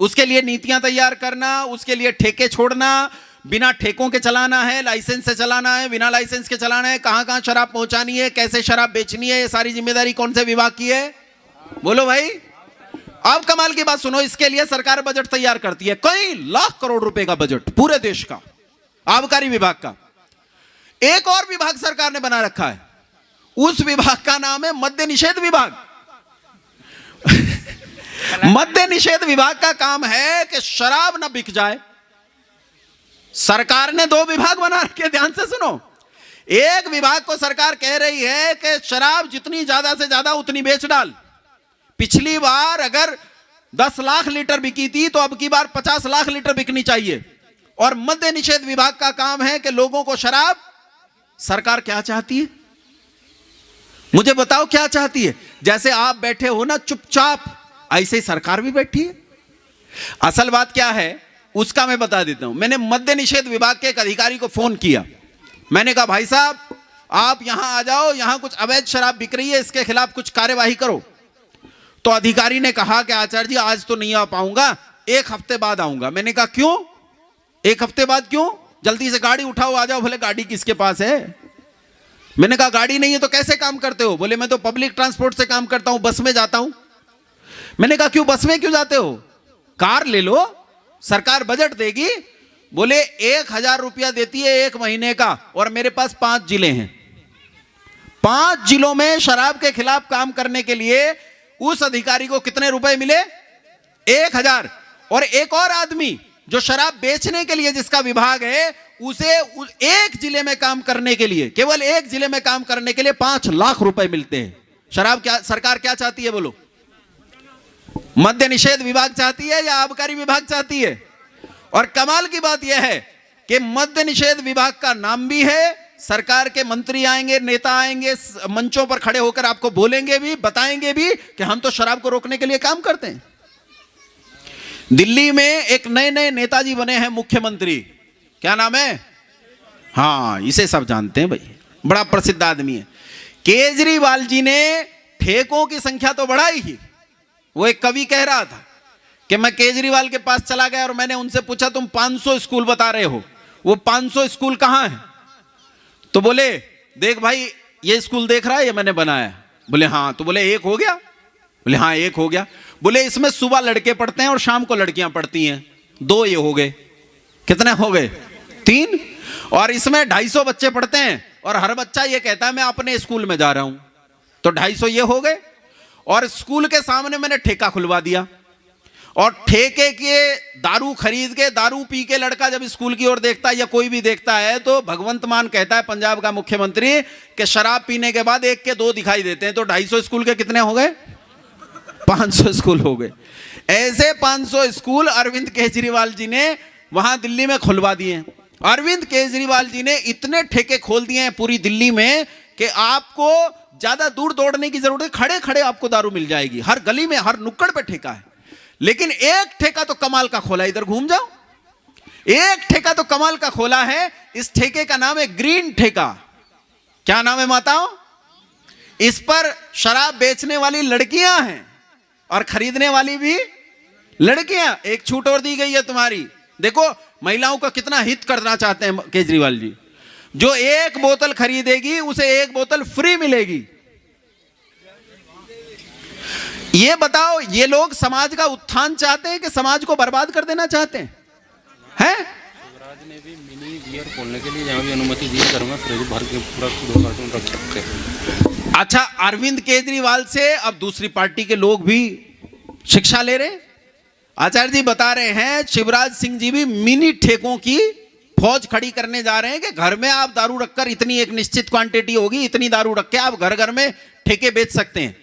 उसके लिए नीतियां तैयार करना, उसके लिए ठेके छोड़ना, बिना ठेकों के चलाना है, लाइसेंस से चलाना है, बिना लाइसेंस के चलाना है, कहां कहां शराब पहुंचानी है, कैसे शराब बेचनी है, ये सारी जिम्मेदारी कौन से विभाग की है? बोलो भाई। अब कमाल की बात सुनो, इसके लिए सरकार बजट तैयार करती है, कई लाख करोड़ रुपए का बजट पूरे देश का, आबकारी विभाग का। एक और विभाग सरकार ने बना रखा है, उस विभाग का नाम है मद्य निषेध विभाग। मद्य निषेध विभाग का काम है कि शराब ना बिक जाए। सरकार ने 2 विभाग बना रखे, ध्यान से सुनो। एक विभाग को सरकार कह रही है कि शराब जितनी ज्यादा से ज्यादा उतनी बेच डाल। पिछली बार अगर 10 लाख लीटर बिकी थी तो अब की बार 50 लाख लीटर बिकनी चाहिए। और मद्य निषेध विभाग का काम है कि लोगों को शराब, सरकार क्या चाहती है मुझे बताओ, क्या चाहती है? जैसे आप बैठे हो ना चुपचाप, ऐसे ही सरकार भी बैठी है। असल बात क्या है उसका मैं बता देता हूं। मैंने मद्य निषेध विभाग के एक अधिकारी को फोन किया, मैंने कहा भाई साहब आप यहां आ जाओ, यहां कुछ अवैध शराब बिक रही है, इसके खिलाफ कुछ कार्यवाही करो। तो अधिकारी ने कहा कि आचार्य जी आज तो नहीं आ पाऊंगा, 1 हफ्ते बाद आऊंगा। मैंने कहा क्यों 1 हफ्ते बाद क्यों? जल्दी से गाड़ी उठाओ आ जाओ। बोले गाड़ी किसके पास है? मैंने कहा गाड़ी नहीं है तो कैसे काम करते हो? बोले मैं तो पब्लिक ट्रांसपोर्ट से काम करता हूं, बस में जाता हूं। मैंने कहा क्यों बस में क्यों जाते हो? कार ले लो, सरकार बजट देगी। बोले 1000 रुपया देती है 1 महीने का, और मेरे पास 5 जिले हैं। 5 जिलों में शराब के खिलाफ काम करने के लिए उस अधिकारी को कितने रुपए मिले? 1000। और एक और आदमी जो शराब बेचने के लिए जिसका विभाग है, उसे एक जिले में काम करने के लिए, केवल एक जिले में काम करने के लिए 5 लाख रुपए मिलते हैं। शराब क्या सरकार क्या चाहती है बोलो? मद्य निषेध विभाग चाहती है या आबकारी विभाग चाहती है? और कमाल की बात यह है कि मद्य निषेध विभाग का नाम भी है, सरकार के मंत्री आएंगे, नेता आएंगे, मंचों पर खड़े होकर आपको बोलेंगे भी, बताएंगे भी कि हम तो शराब को रोकने के लिए काम करते हैं। दिल्ली में एक नए नेताजी बने हैं मुख्यमंत्री, क्या नाम है? हाँ, इसे सब जानते हैं भाई, बड़ा प्रसिद्ध आदमी है। केजरीवाल जी ने ठेकों की संख्या तो बढ़ाई ही। वो एक कवि कह रहा था कि मैं केजरीवाल के पास चला गया और मैंने उनसे पूछा तुम 500 स्कूल बता रहे हो, वो 500 स्कूल कहां है? तो बोले देख भाई ये स्कूल देख रहा है, ये मैंने बनाया। बोले हाँ। तो बोले एक हो गया? बोले हाँ एक हो गया। बोले इसमें सुबह लड़के पढ़ते हैं और शाम को लड़कियां पढ़ती हैं, 2 ये हो गए। कितने हो गए? 3। और इसमें 250 बच्चे पढ़ते हैं और हर बच्चा ये कहता है मैं अपने स्कूल में जा रहा हूं, तो 250 ये हो गए। और स्कूल के सामने मैंने ठेका खुलवा दिया, और ठेके के दारू खरीद के, दारू पी के लड़का जब स्कूल की ओर देखता है या कोई भी देखता है, तो भगवंत मान कहता है पंजाब का मुख्यमंत्री कि शराब पीने के बाद 1 के 2 दिखाई देते हैं। तो 250 स्कूल के कितने हो गए? 500 स्कूल हो गए। ऐसे 500 स्कूल अरविंद केजरीवाल जी ने वहां दिल्ली में खुलवा दिए। अरविंद केजरीवाल जी ने इतने ठेके खोल दिए हैं पूरी दिल्ली में कि आपको ज्यादा दूर दौड़ने की जरूरत है, खड़े खड़े आपको दारू मिल जाएगी। हर गली में, हर नुक्कड़ पे ठेका है। लेकिन एक ठेका तो कमाल का खोला, इधर घूम जाओ, एक ठेका तो कमाल का खोला है। इस ठेके का नाम है ग्रीन ठेका। क्या नाम है माताओं? इस पर शराब बेचने वाली लड़कियां हैं और खरीदने वाली भी लड़कियां। एक छूट और दी गई है तुम्हारी, देखो महिलाओं का कितना हित करना चाहते हैं केजरीवाल जी। जो 1 बोतल खरीदेगी उसे 1 बोतल फ्री मिलेगी। ये बताओ, ये लोग समाज का उत्थान चाहते हैं कि समाज को बर्बाद कर देना चाहते हैं? हैं? शिवराज ने भी मिनी बियर खोलने के लिए जहां भी अनुमति दी, घर में फ्रिज भर के पूरा 2 कार्टून रख सकते हैं। अच्छा, अरविंद केजरीवाल से अब दूसरी पार्टी के लोग भी शिक्षा ले रहे। आचार्य जी बता रहे हैं शिवराज सिंह जी भी मिनी ठेकों की फौज खड़ी करने जा रहे हैं कि घर में आप दारू रखकर, इतनी एक निश्चित क्वांटिटी होगी, इतनी दारू रख के आप घर घर में ठेके बेच सकते हैं।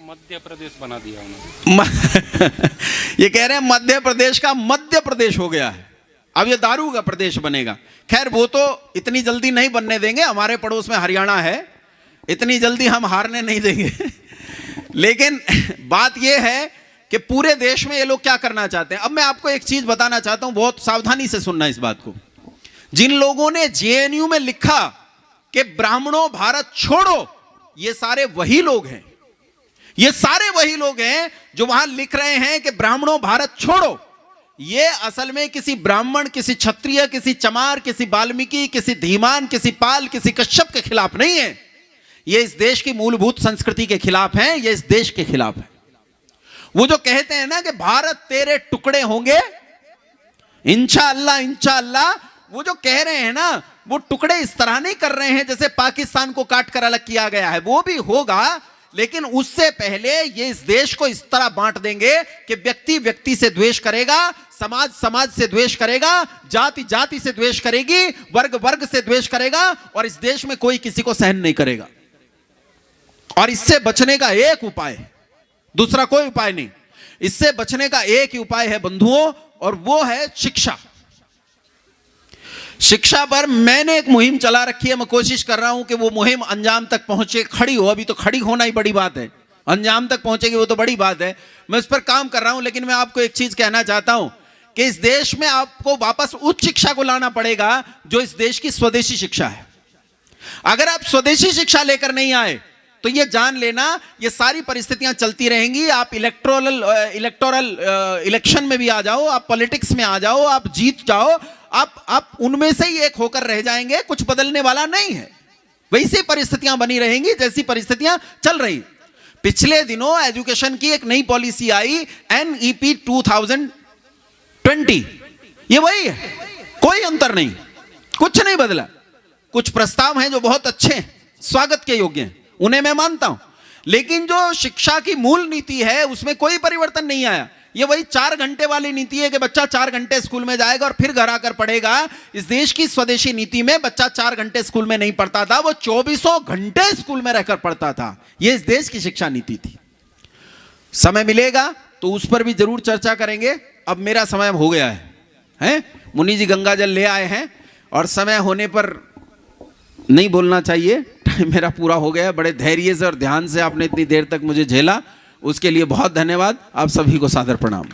मध्य प्रदेश बना दिया उन्होंने। ये कह रहे हैं मध्य प्रदेश का मध्य प्रदेश हो गया है, अब ये दारू का प्रदेश बनेगा। खैर वो तो इतनी जल्दी नहीं बनने देंगे, हमारे पड़ोस में हरियाणा है, इतनी जल्दी हम हारने नहीं देंगे। लेकिन बात ये है कि पूरे देश में ये लोग क्या करना चाहते हैं। अब मैं आपको एक चीज बताना चाहता हूं, बहुत सावधानी से सुनना इस बात को। जिन लोगों ने जेएनयू में लिखा कि ब्राह्मणों भारत छोड़ो, ये सारे वही लोग हैं, ये सारे वही लोग हैं जो वहां लिख रहे हैं कि ब्राह्मणों भारत छोड़ो। ये असल में किसी ब्राह्मण, किसी क्षत्रिय, किसी चमार, किसी वाल्मीकि, किसी धीमान, किसी पाल, किसी कश्यप के खिलाफ नहीं है। ये इस देश की मूलभूत संस्कृति के खिलाफ हैं, ये इस देश के खिलाफ है। वो जो कहते हैं ना कि भारत तेरे टुकड़े होंगे इंशाअल्लाह इंशाअल्लाह, वो जो कह रहे हैं ना, वो टुकड़े इस तरह नहीं कर रहे हैं जैसे पाकिस्तान को काट कर अलग किया गया है, वो भी होगा, लेकिन उससे पहले ये इस देश को इस तरह बांट देंगे कि व्यक्ति व्यक्ति से द्वेष करेगा, समाज समाज से द्वेष करेगा, जाति जाति से द्वेष करेगी, वर्ग वर्ग से द्वेष करेगा, और इस देश में कोई किसी को सहन नहीं करेगा। और इससे बचने का एक उपाय है, दूसरा कोई उपाय नहीं। इससे बचने का एक ही उपाय है बंधुओं, और वो है शिक्षा। शिक्षा पर मैंने एक मुहिम चला रखी है, मैं कोशिश कर रहा हूं कि वो मुहिम अंजाम तक पहुंचे, खड़ी हो। अभी तो खड़ी होना ही बड़ी बात है, अंजाम तक पहुंचेगी वो तो बड़ी बात है। मैं उस पर काम कर रहा हूं, लेकिन मैं आपको एक चीज कहना चाहता हूं कि इस देश में आपको वापस उच्च शिक्षा को लाना पड़ेगा, जो इस देश की स्वदेशी शिक्षा है। अगर आप स्वदेशी शिक्षा लेकर नहीं आए तो ये जान लेना, ये सारी परिस्थितियां चलती रहेंगी। आप इलेक्टोरल इलेक्शन में भी आ जाओ, आप पॉलिटिक्स में आ जाओ, आप जीत जाओ, आप उनमें से ही एक होकर रह जाएंगे, कुछ बदलने वाला नहीं है। वैसी परिस्थितियां बनी रहेंगी जैसी परिस्थितियां चल रही। पिछले दिनों एजुकेशन की एक नई पॉलिसी आई, NEP 2020, ये वही है, कोई अंतर नहीं, कुछ नहीं बदला। कुछ प्रस्ताव हैं जो बहुत अच्छे हैं, स्वागत के योग्य हैं, उन्हें मैं मानता हूं, लेकिन जो शिक्षा की मूल नीति है उसमें कोई परिवर्तन नहीं आया। ये वही 4 घंटे वाली नीति है कि बच्चा 4 घंटे स्कूल में जाएगा और फिर घर आकर पढ़ेगा। इस देश की स्वदेशी नीति में बच्चा 4 घंटे स्कूल में नहीं पढ़ता था, वो 24 घंटे स्कूल में रहकर पढ़ता था। ये इस देश की शिक्षा नीति थी। समय मिलेगा तो उस पर भी जरूर चर्चा करेंगे। अब मेरा समय हो गया है? मुनि जी गंगा जल ले आए हैं और समय होने पर नहीं बोलना चाहिए, टाइम मेरा पूरा हो गया। बड़े धैर्य से और ध्यान से आपने इतनी देर तक मुझे झेला, उसके लिए बहुत धन्यवाद। आप सभी को सादर प्रणाम।